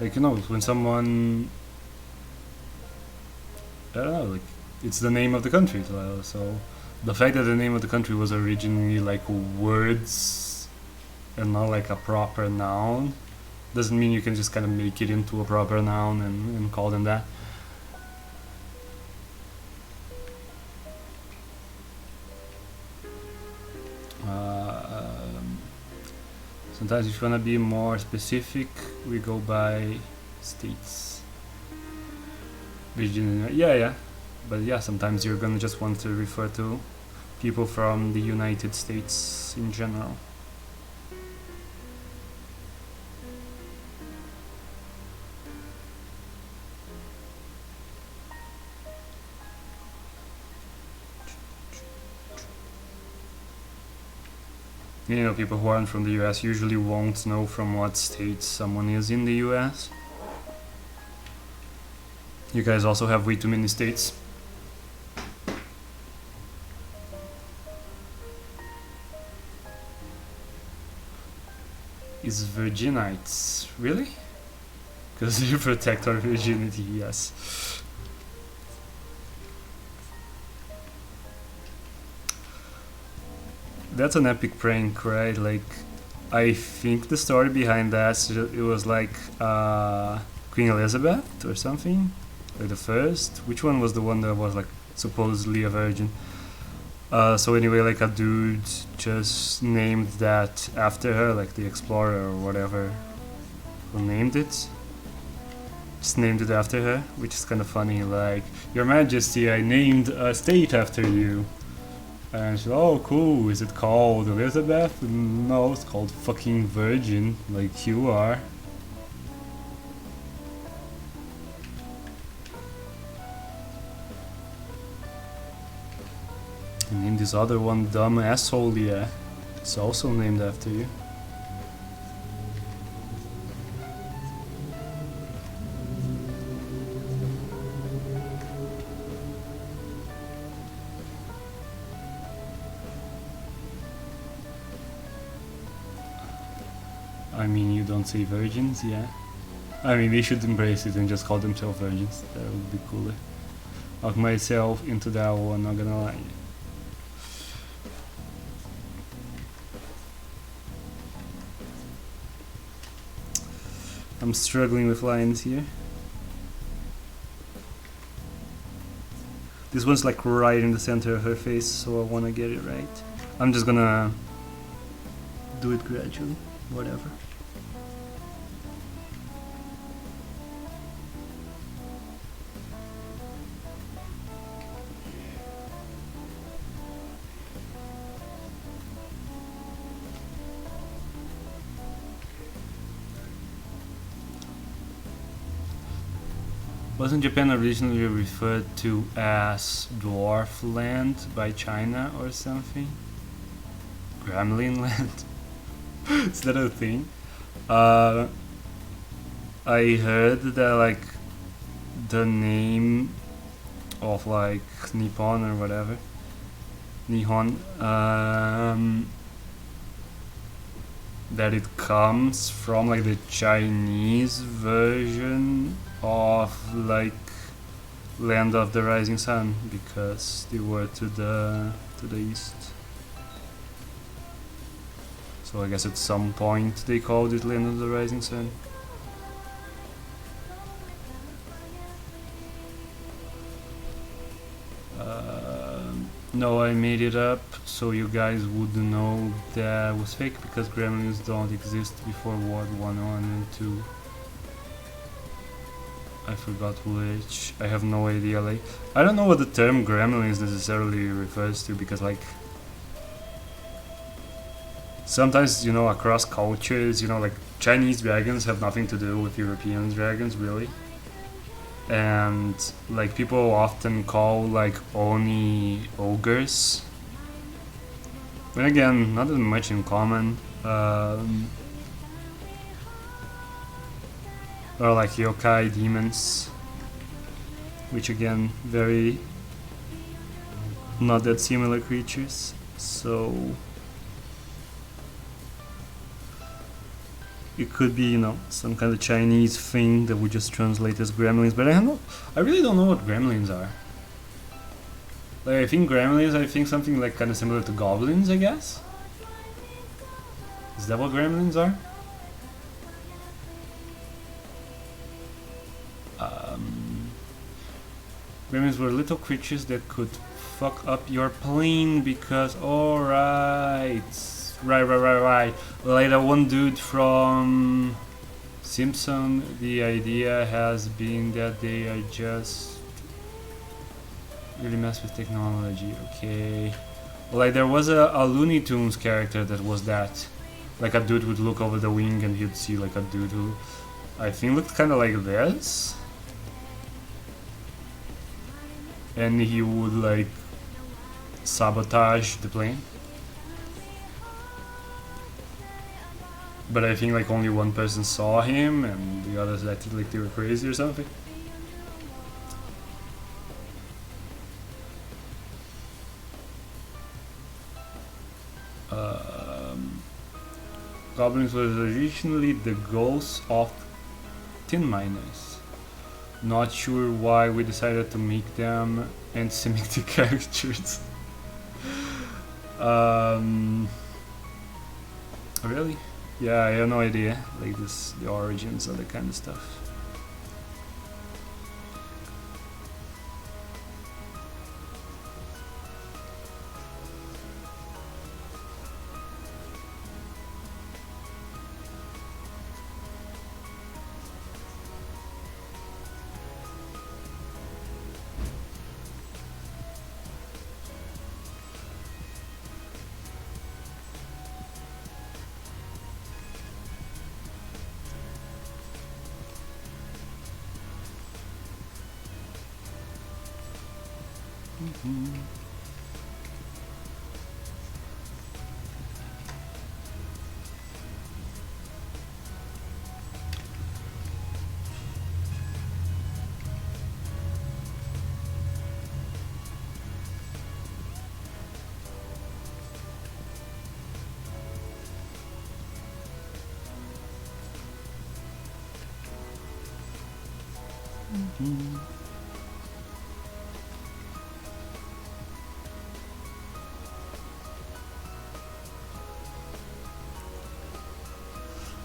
Like, when someone, I don't know, like, it's the name of the country. So the fact that the name of the country was originally like words and not like a proper noun doesn't mean you can just kind of make it into a proper noun and call them that. Sometimes if you want to be more specific, we go by states. Virginia, yeah. But yeah, sometimes you're gonna just want to refer to people from the United States in general. People who aren't from the US usually won't know from what state someone is in the US. You guys also have way too many states. Is Virginites really? Because you protect our virginity, yes. That's an epic prank, right? Like, I think the story behind that, it was like Queen Elizabeth or something, like the first. Which one was the one that was like supposedly a virgin? So anyway, like a dude just named that after her, like the explorer or whatever who named it. Just named it after her, which is kind of funny. Like, Your Majesty, I named a state after you. And she's like, oh, cool. Is it called Elizabeth? No, it's called fucking Virgin, like you are. And then this other one, dumb asshole, yeah. It's also named after you. I mean, you don't say virgins, yeah. I mean, they should embrace it and just call themselves virgins. That would be cooler. Knock myself into that one, not gonna lie. I'm struggling with lines here. This one's like right in the center of her face, so I wanna get it right. I'm just gonna do it gradually, whatever. Wasn't Japan originally referred to as Dwarf Land by China or something? Gremlin Land? Is that a thing? I heard that like the name of like Nippon or whatever, Nihon, that it comes from like the Chinese version of like Land of the Rising Sun, because they were to the east. So I guess at some point they called it Land of the Rising Sun. No, I made it up so you guys would know that was fake, because gremlins don't exist before World War 1 and 2. I forgot which. I have no idea. Like, I don't know what the term gremlins necessarily refers to, because like sometimes, you know, across cultures, you know, like Chinese dragons have nothing to do with European dragons, really. And like people often call like Oni ogres. But again, not that much in common. Or like yokai demons, which again, very not that similar creatures. So it could be, you know, some kind of Chinese thing that we just translate as gremlins, but I really don't know what gremlins are. Like, I think gremlins, I think something like kind of similar to goblins, I guess? Is that what gremlins are? Gremlins were little creatures that could fuck up your plane because, alright. Right. Like that one dude from Simpson, the idea has been that they are just really mess with technology, okay. Like there was a Looney Tunes character that was that. Like a dude would look over the wing and he'd see like a dude who I think looked kinda like this. And he would like sabotage the plane. But I think like only one person saw him and the others acted like they were crazy or something. Goblins was originally the ghosts of tin miners. Not sure why we decided to make them anti-Semitic characters. Really? Yeah, I have no idea. Like this, the origins of that kind of stuff.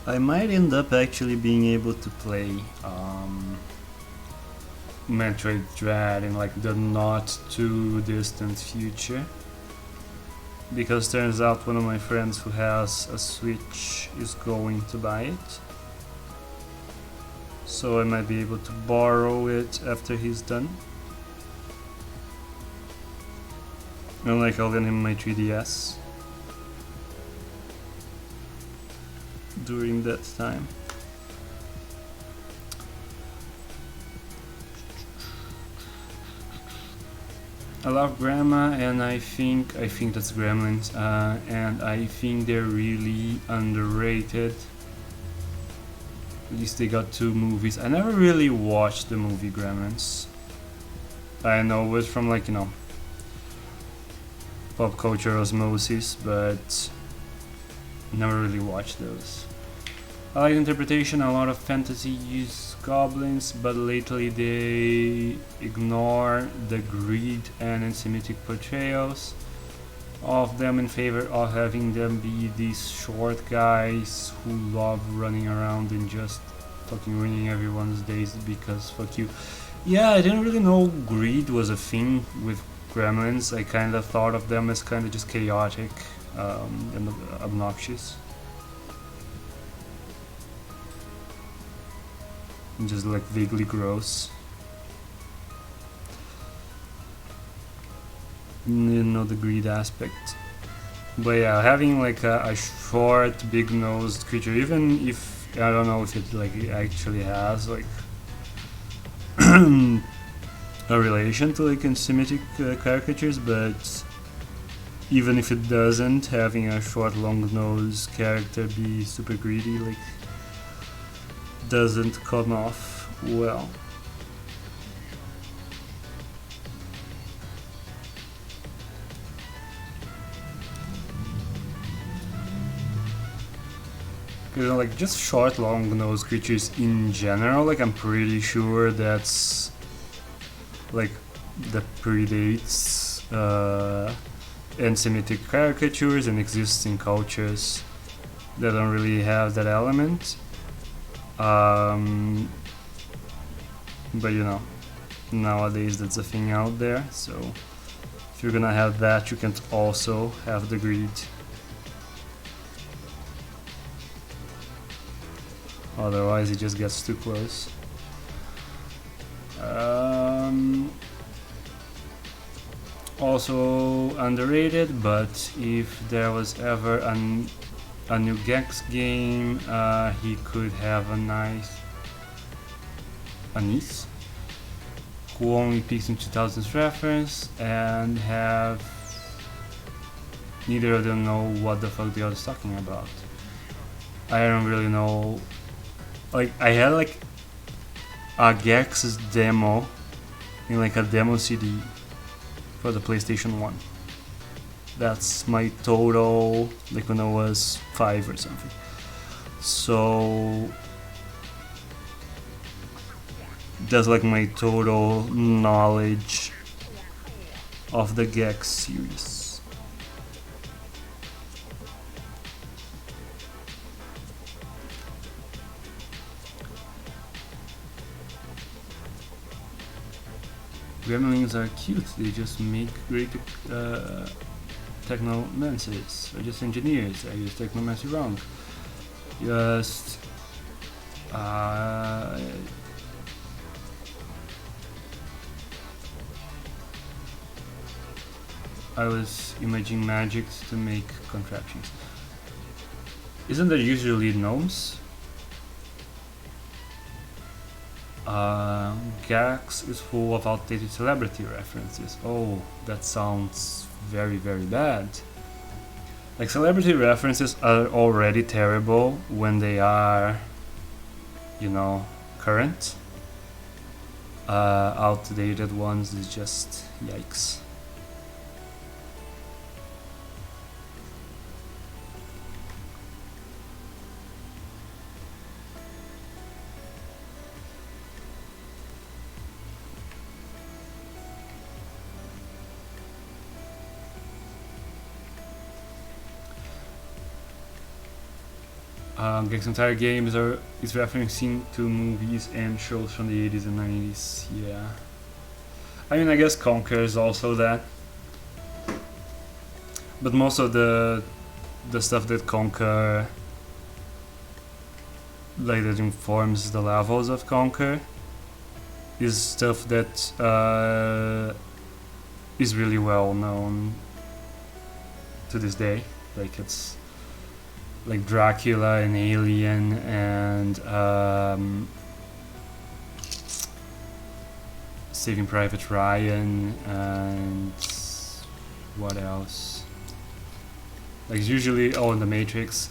I might end up actually being able to play Metroid Dread in like the not too distant future, because turns out one of my friends who has a Switch is going to buy it, so I might be able to borrow it after he's done. And like I'll lend him my 3DS during that time. I love Grandma, and I think that's Gremlins, and I think they're really underrated. At least they got 2 movies. I never really watched the movie Gremlins. I know it from like, you know, pop culture osmosis, but never really watched those. I like interpretation. A lot of fantasy use goblins, but lately they ignore the greed and anti-Semitic portrayals of them in favor of having them be these short guys who love running around and just fucking ruining everyone's days because fuck you. Yeah, I didn't really know greed was a thing with gremlins. I kind of thought of them as kind of just chaotic and obnoxious. And just like vaguely gross. You know, the greed aspect. But yeah, having like a short, big-nosed creature, even if I don't know if it like actually has like a relation to like anti-Semitic caricatures, but even if it doesn't, having a short, long-nosed character be super greedy like doesn't come off well. You know, like just short, long-nosed creatures in general. Like I'm pretty sure that's like that predates anti-Semitic caricatures and existing cultures that don't really have that element. But you know, nowadays that's a thing out there. So if you're gonna have that, you can also have the greed. Otherwise it just gets too close. Also underrated, but if there was ever a new Gex game, he could have a niece who only peaks in 2000s reference and have neither of them know what the fuck the other's talking about. I don't really know. Like I had like a Gex's demo in like a demo CD for the PlayStation 1. That's my total, like when I was 5 or something. So that's like my total knowledge of the Gex series. Gremlins are cute, they just make great technomancers, or just engineers. I use technomancy wrong. Just I was imaging magic to make contraptions. Isn't there usually gnomes? Gax is full of outdated celebrity references. Oh, that sounds very, very bad. Like, celebrity references are already terrible when they are, you know, current. Outdated ones is just yikes. Gex's entire game is referencing to movies and shows from the 80s and 90s. Yeah, I mean, I guess Conquer is also that, but most of the stuff that Conquer, like, that informs the levels of Conquer is stuff that is really well known to this day. Like, it's like Dracula and Alien and Saving Private Ryan and what else? Like, usually, The Matrix.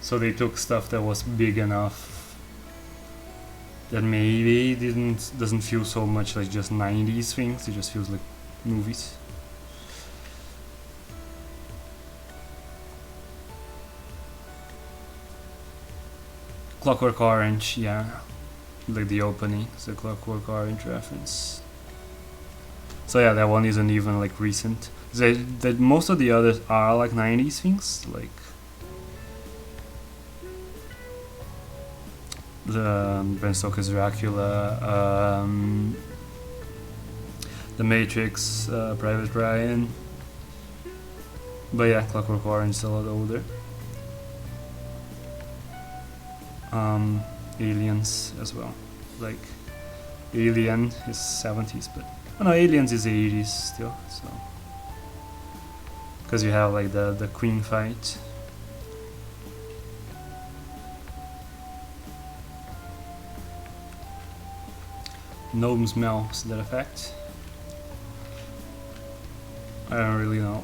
So they took stuff that was big enough that maybe doesn't feel so much like just 90s things. It just feels like movies. Clockwork Orange, yeah, like the opening, it's a Clockwork Orange reference. So yeah, that one isn't even like recent. That most of the others are like 90s things, like the Bram Stoker's Dracula, The Matrix, Private Ryan. But yeah, Clockwork Orange is a lot older. Aliens as well. Like Alien is 70s, but oh no, Aliens is 80s still. So because you have like the Queen fight. Gnome smells that effect. I don't really know.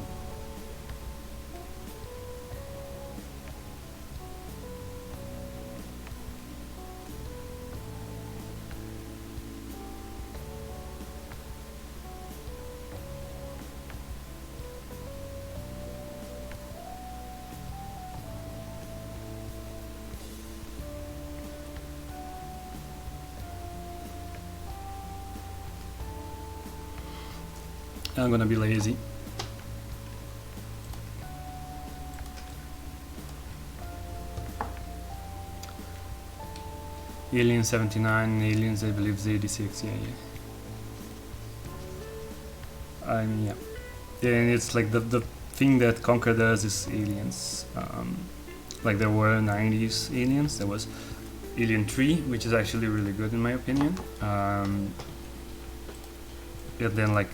I'm gonna be lazy. Alien 79, Aliens I believe is 86, yeah. I mean, yeah. And it's like the thing that Conquer does is Aliens. Like there were 90s Aliens, there was Alien 3, which is actually really good in my opinion. And then like,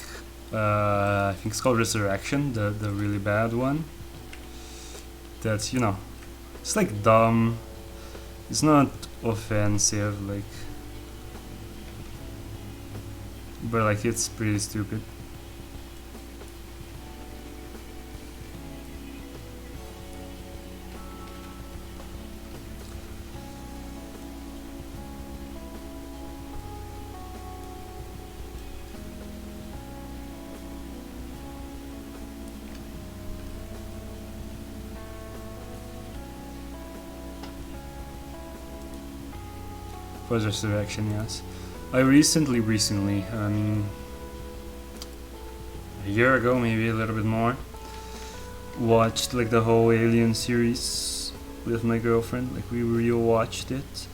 I think it's called Resurrection, the really bad one. That's, you know, it's like dumb. It's not offensive, like, but like it's pretty stupid. Was Resurrection, yes. I recently, a year ago, maybe a little bit more, watched like the whole Alien series with my girlfriend. Like we rewatched it.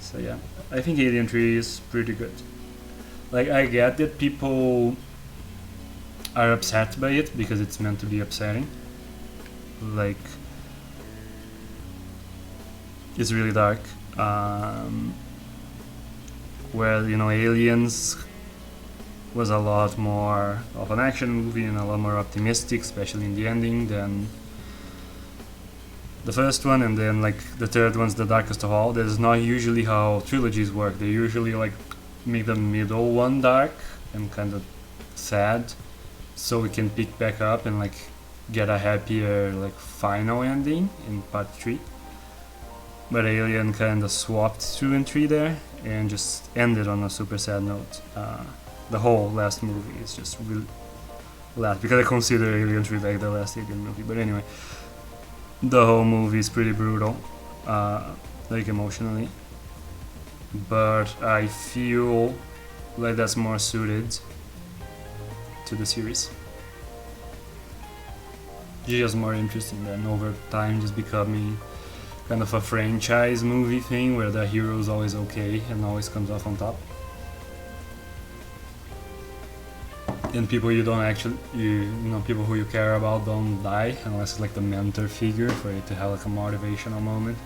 So yeah, I think Alien 3 is pretty good. Like I get that people are upset by it because it's meant to be upsetting. Like it's really dark. Where, you know, Aliens was a lot more of an action movie and a lot more optimistic, especially in the ending, than the first one. And then like the third one's the darkest of all. That is not usually how trilogies work. They usually like make the middle one dark and kind of sad, so we can pick back up and like get a happier like final ending in part 3. But Alien kind of swapped 2 and 3 there and just ended on a super sad note. The whole last movie is just really last, because I consider Alien 3 like the last Alien movie. But anyway, the whole movie is pretty brutal, like emotionally. But I feel like that's more suited to the series. Just more interesting than over time just becoming kind of a franchise movie thing where the hero is always okay and always comes off on top. And people you don't actually, you know, people who you care about don't die unless it's like the mentor figure for it to have like a motivational moment.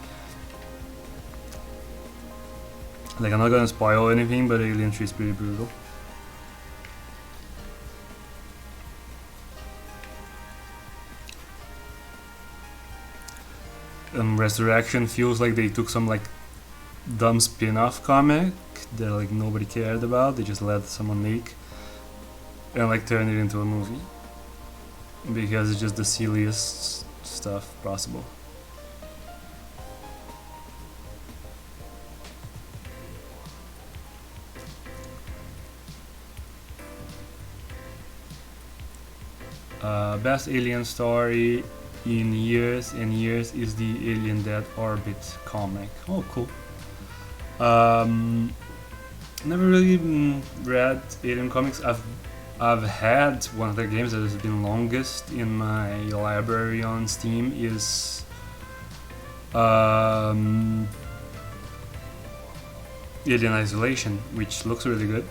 Like I'm not gonna spoil anything, but Alien 3 is pretty brutal. Resurrection feels like they took some like dumb spin-off comic that like nobody cared about. They just let someone make and like turn it into a movie because it's just the silliest stuff possible. Best Alien story. in years and years is the Alien Dead Orbit comic. Oh, cool. Never really read Alien comics. I've had one of the games that has been longest in my library on Steam is Alien Isolation, which looks really good.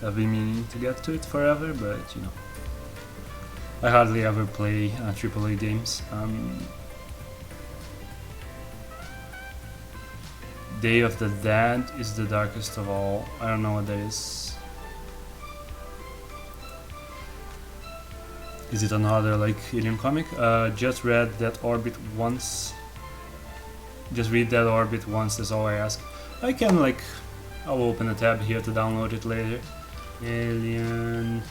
I've been meaning to get to it forever, but you know, I hardly ever play AAA games. Day of the Dead is the darkest of all. I don't know what that is. Is it another like Alien comic? Just read that Orbit once. Just read that Orbit once, that's all I ask. I can like, I'll open a tab here to download it later. Alien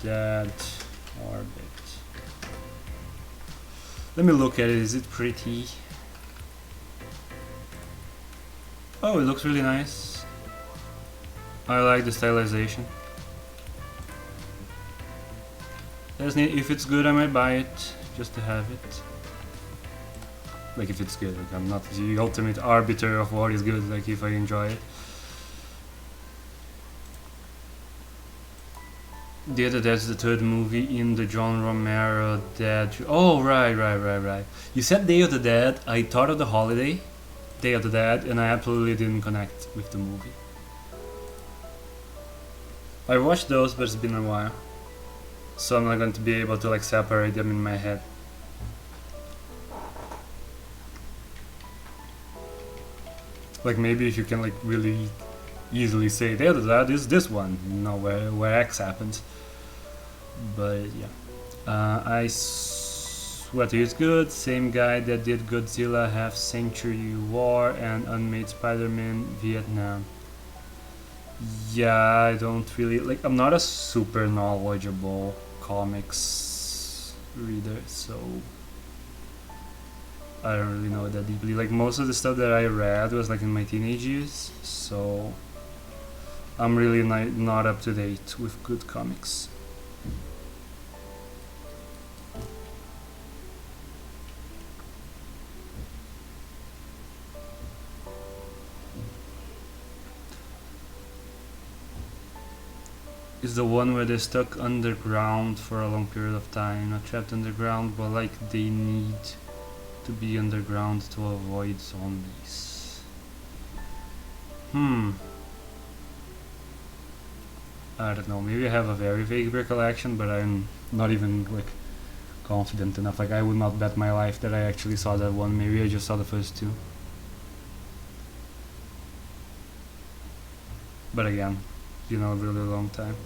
Dead Orbit. Let me look at it, is it pretty? Oh, it looks really nice. I like the stylization. That's neat. If it's good, I might buy it just to have it. Like if it's good, like I'm not the ultimate arbiter of what is good, like if I enjoy it. The other Dead's the third movie in the John Romero Dead. Oh, right. You said Day of the Dead, I thought of The Holiday, Day of the Dead, and I absolutely didn't connect with the movie. I watched those, but it's been a while, so I'm not going to be able to like separate them in my head. Like maybe if you can like really easily say Day of the Dead is this one, you know, where X happens. But yeah, what is good? Same guy that did Godzilla, Half Century War, and Unmade Spider-Man Vietnam. Yeah, I don't really like. I'm not a super knowledgeable comics reader, so I don't really know that deeply. Like most of the stuff that I read was like in my teenage years, so I'm really not up to date with good comics. Is the one where they're stuck underground for a long period of time, not trapped underground, but like they need to be underground to avoid zombies. I don't know, maybe I have a very vague recollection, but I'm not even like confident enough. Like I would not bet my life that I actually saw that one. Maybe I just saw the first two. But again, you know, a really long time.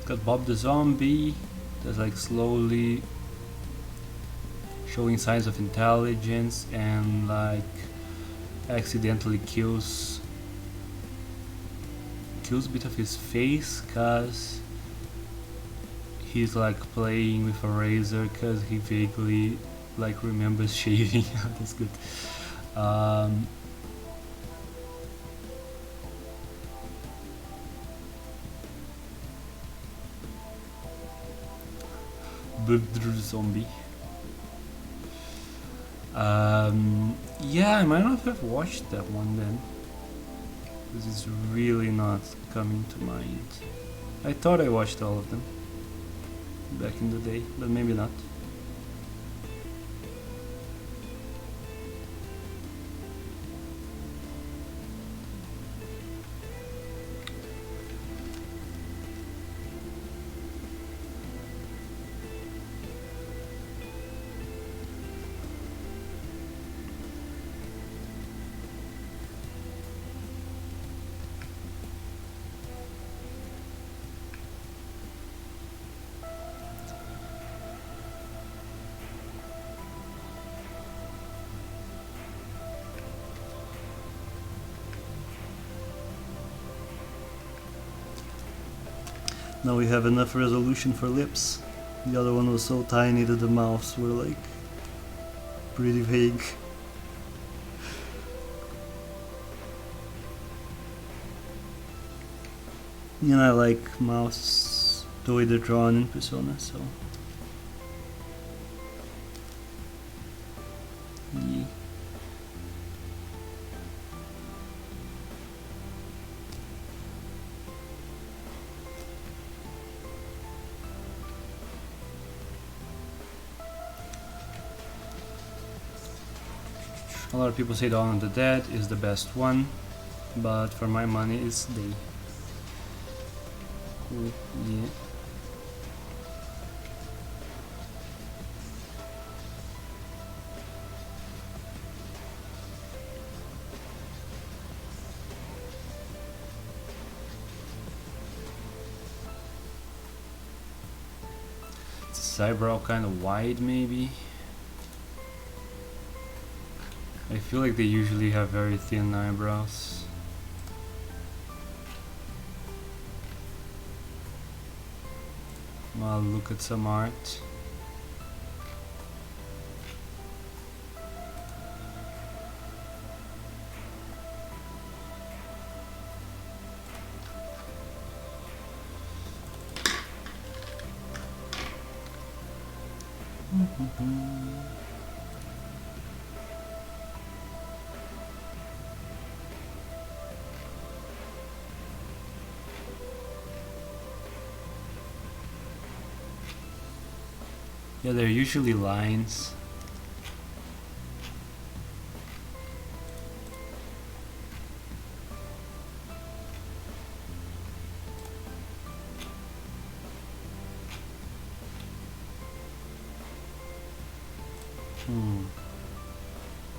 Got Bob the Zombie that's like slowly showing signs of intelligence and like accidentally kills a bit of his face cause he's like playing with a razor cause he vaguely like remembers shaving. That's good. Zombie. Yeah, I might not have watched that one then, because it's really not coming to mind. I thought I watched all of them back in the day, but maybe not. Now we have enough resolution for lips. The other one was so tiny that the mouths were like pretty vague. And I like mouths the way they're drawn in Persona, so yeah. A lot of people say Dawn of the Dead is the best one, but for my money it's Day. Cool. Yeah. Is eyebrow kind of wide maybe? I feel like they usually have very thin eyebrows. I'll look at some art. Yeah, they're usually lines.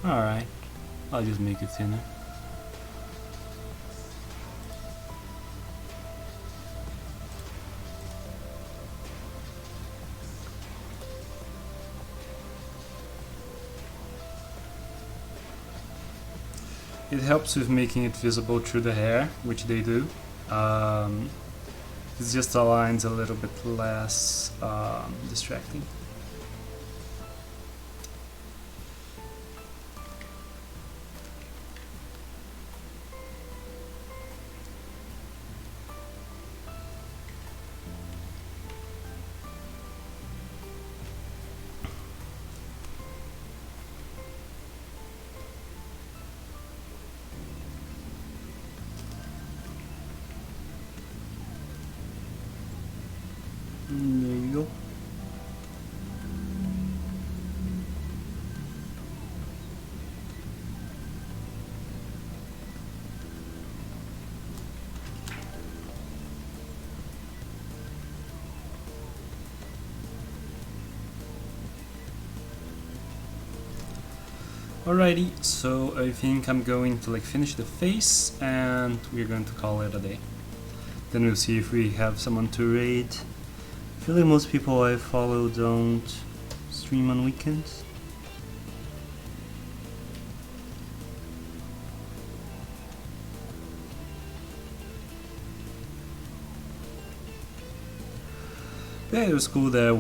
Alright, I'll just make it thinner. It helps with making it visible through the hair, which they do. It just aligns a little bit less distracting. There you go. Alrighty, so I think I'm going to finish the face and we're going to call it a day. Then we'll see if we have someone to raid. I feel like most people I follow don't stream on weekends. Yeah, it was cool that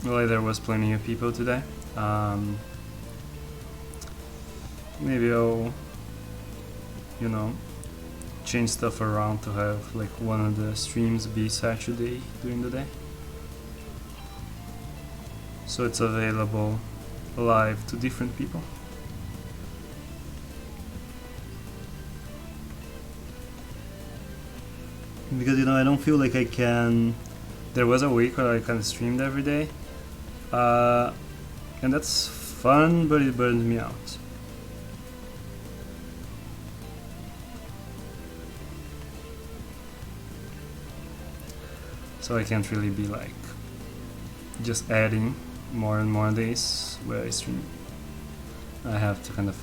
there was plenty of people today. Maybe I'll, change stuff around to have one of the streams be Saturday during the day, so it's available live to different people. because I don't feel like I can. There was a week where I kind of streamed every day, and that's fun, but it burns me out. So I can't really be like just adding more and more days where I stream. I have to kind of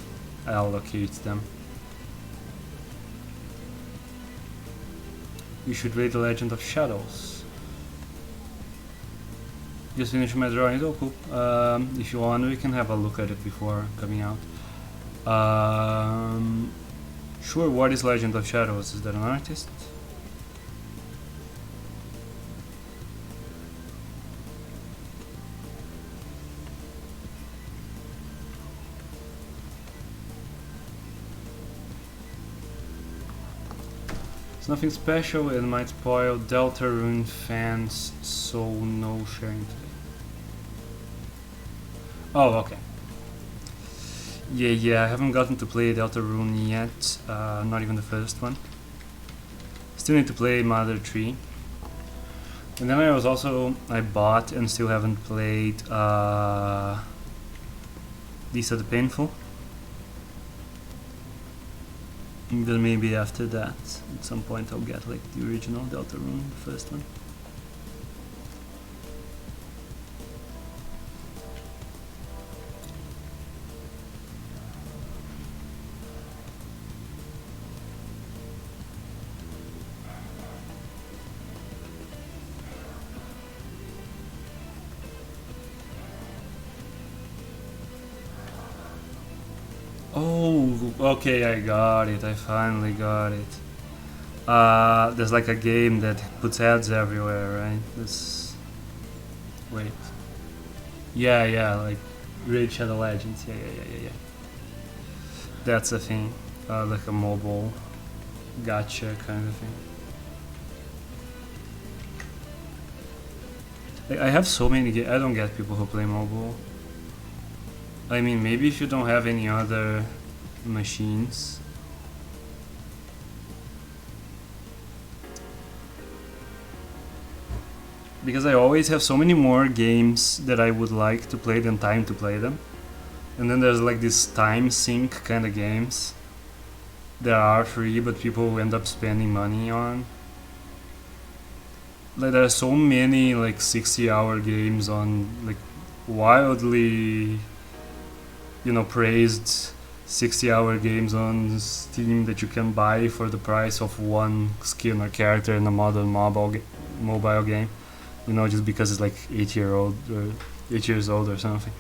allocate them. You should read The Legend of Shadows. Just finished my drawing. Oh, cool. If you want, we can have a look at it before coming out. Sure, what is Legend of Shadows? Is that an artist? It's nothing special and might spoil Deltarune fans, so no sharing today. Oh, okay. Yeah, I haven't gotten to play Deltarune yet, not even the first one. Still need to play Mother 3. And then I bought and still haven't played Lisa the Painful. Then maybe after that, at some point I'll get like the original Deltarune, the first one. Oh, okay, I got it. I finally got it. There's like a game that puts ads everywhere, right? This. Wait. Yeah, like Raid Shadow Legends. Yeah. That's a thing. Like a mobile gotcha kind of thing. Like, I have so many games. I don't get people who play mobile. I mean, maybe if you don't have any other machines. Because I always have so many more games that I would like to play than time to play them. And then there's like these time sink kind of games that are free but people end up spending money on. Like there are so many like 60-hour games on like wildly praised 60-hour games on Steam that you can buy for the price of one skin or character in a modern mobile game. Just because it's like 8 years old or something.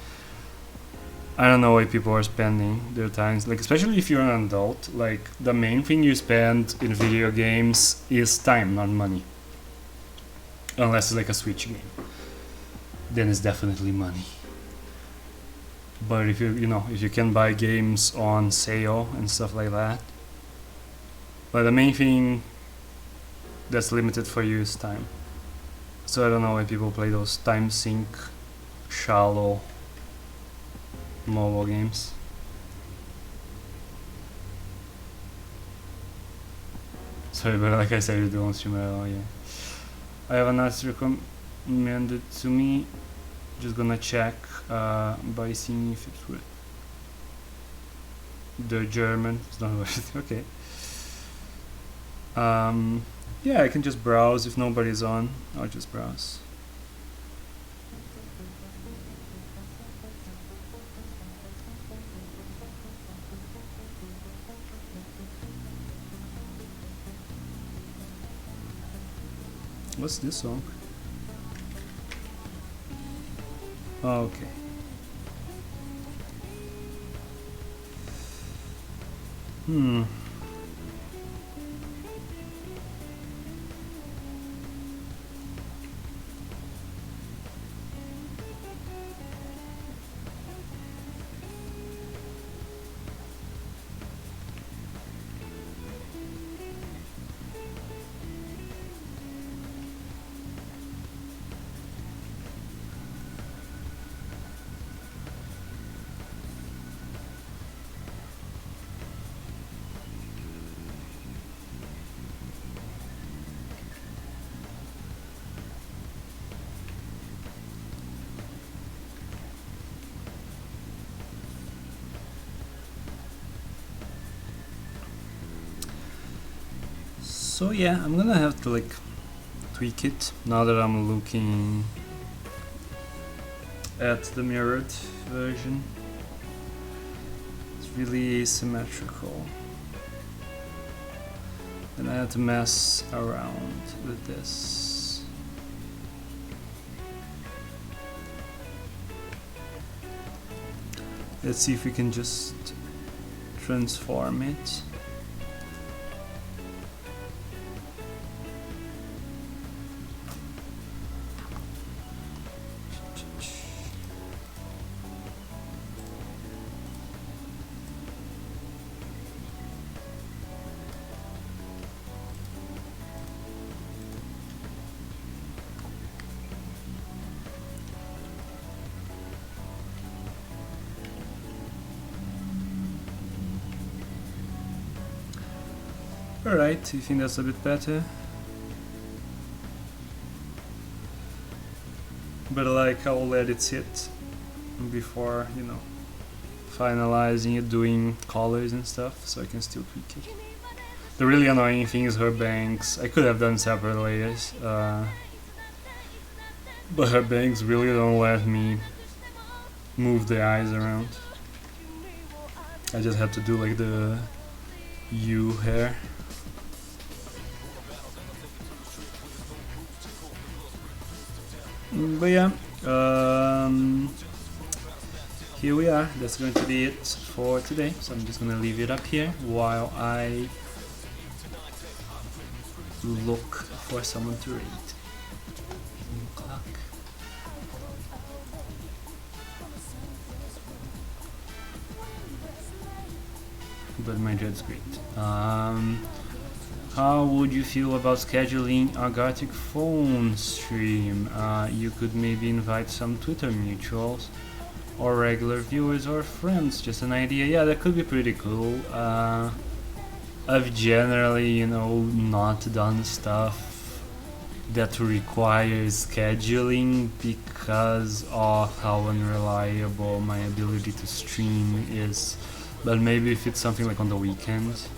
I don't know why people are spending their time, like especially if you're an adult. Like the main thing you spend in video games is time, not money. Unless it's like a Switch game, then it's definitely money. But if you can buy games on sale and stuff like that, but the main thing that's limited for you is time. So I don't know why people play those time sink, shallow mobile games. Sorry, but like I said, you don't stream at all. Yeah, I have an artist recommended to me. Just gonna check by seeing if it's worth. The German, it's not worth it. Okay. Yeah, I can just browse. If nobody's on, I'll just browse. What's this song? Okay. So yeah, I'm gonna have to like tweak it now that I'm looking at the mirrored version. It's really asymmetrical, and I had to mess around with this. Let's see if we can just transform it. Alright, you think that's a bit better? But like, I'll let it sit before, you know, finalizing it, doing colors and stuff, so I can still tweak it. The really annoying thing is her bangs. I could have done separate layers, but her bangs really don't let me move the eyes around. I just have to do like the U hair. But yeah, here we are. That's going to be it for today. So I'm just going to leave it up here while I look for someone to raid. Clock. But my dread's great. How would you feel about scheduling a Gothic phone stream? You could maybe invite some Twitter mutuals or regular viewers or friends. Just an idea. Yeah, that could be pretty cool. I've generally, you know, not done stuff that requires scheduling because of how unreliable my ability to stream is. But maybe if it's something like on the weekends.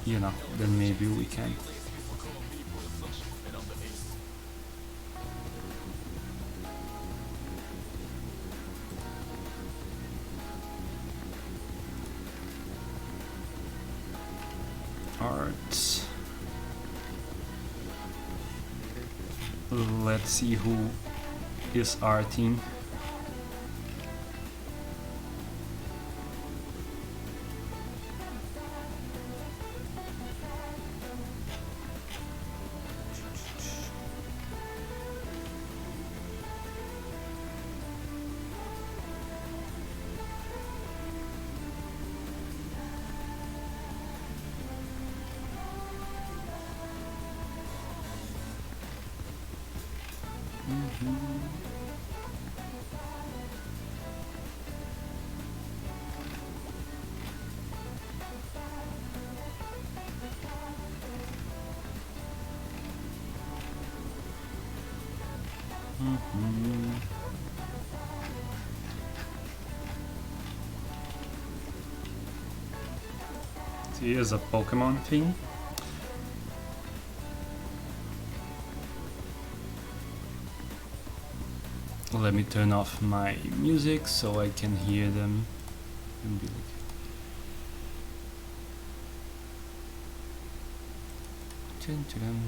You know, then maybe we can. Alright. Let's see who is our team. Here's a Pokemon thing. Let me turn off my music so I can hear them and be like, dun, dun, dun.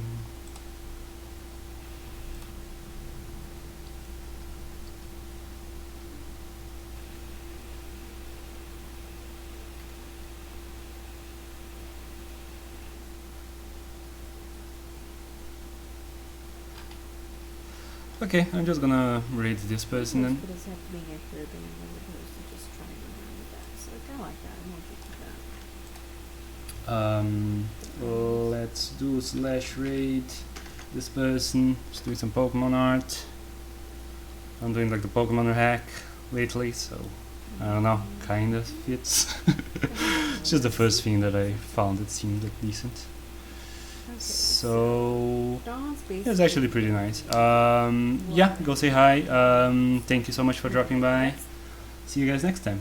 Okay, I'm just gonna raid this person then. But it's have to be a Caribbean as opposed to just trying to learn the back. So I like that. I'm more to that. Let's do /raid this person. Just doing some Pokemon art. I'm doing like the Pokemon hack lately, so I don't know, kind of fits. It's just the first thing that I found that seemed like decent. Okay, So Dawn's it was actually pretty nice. Yeah, go say hi. Thank you so much for dropping by. See you guys next time.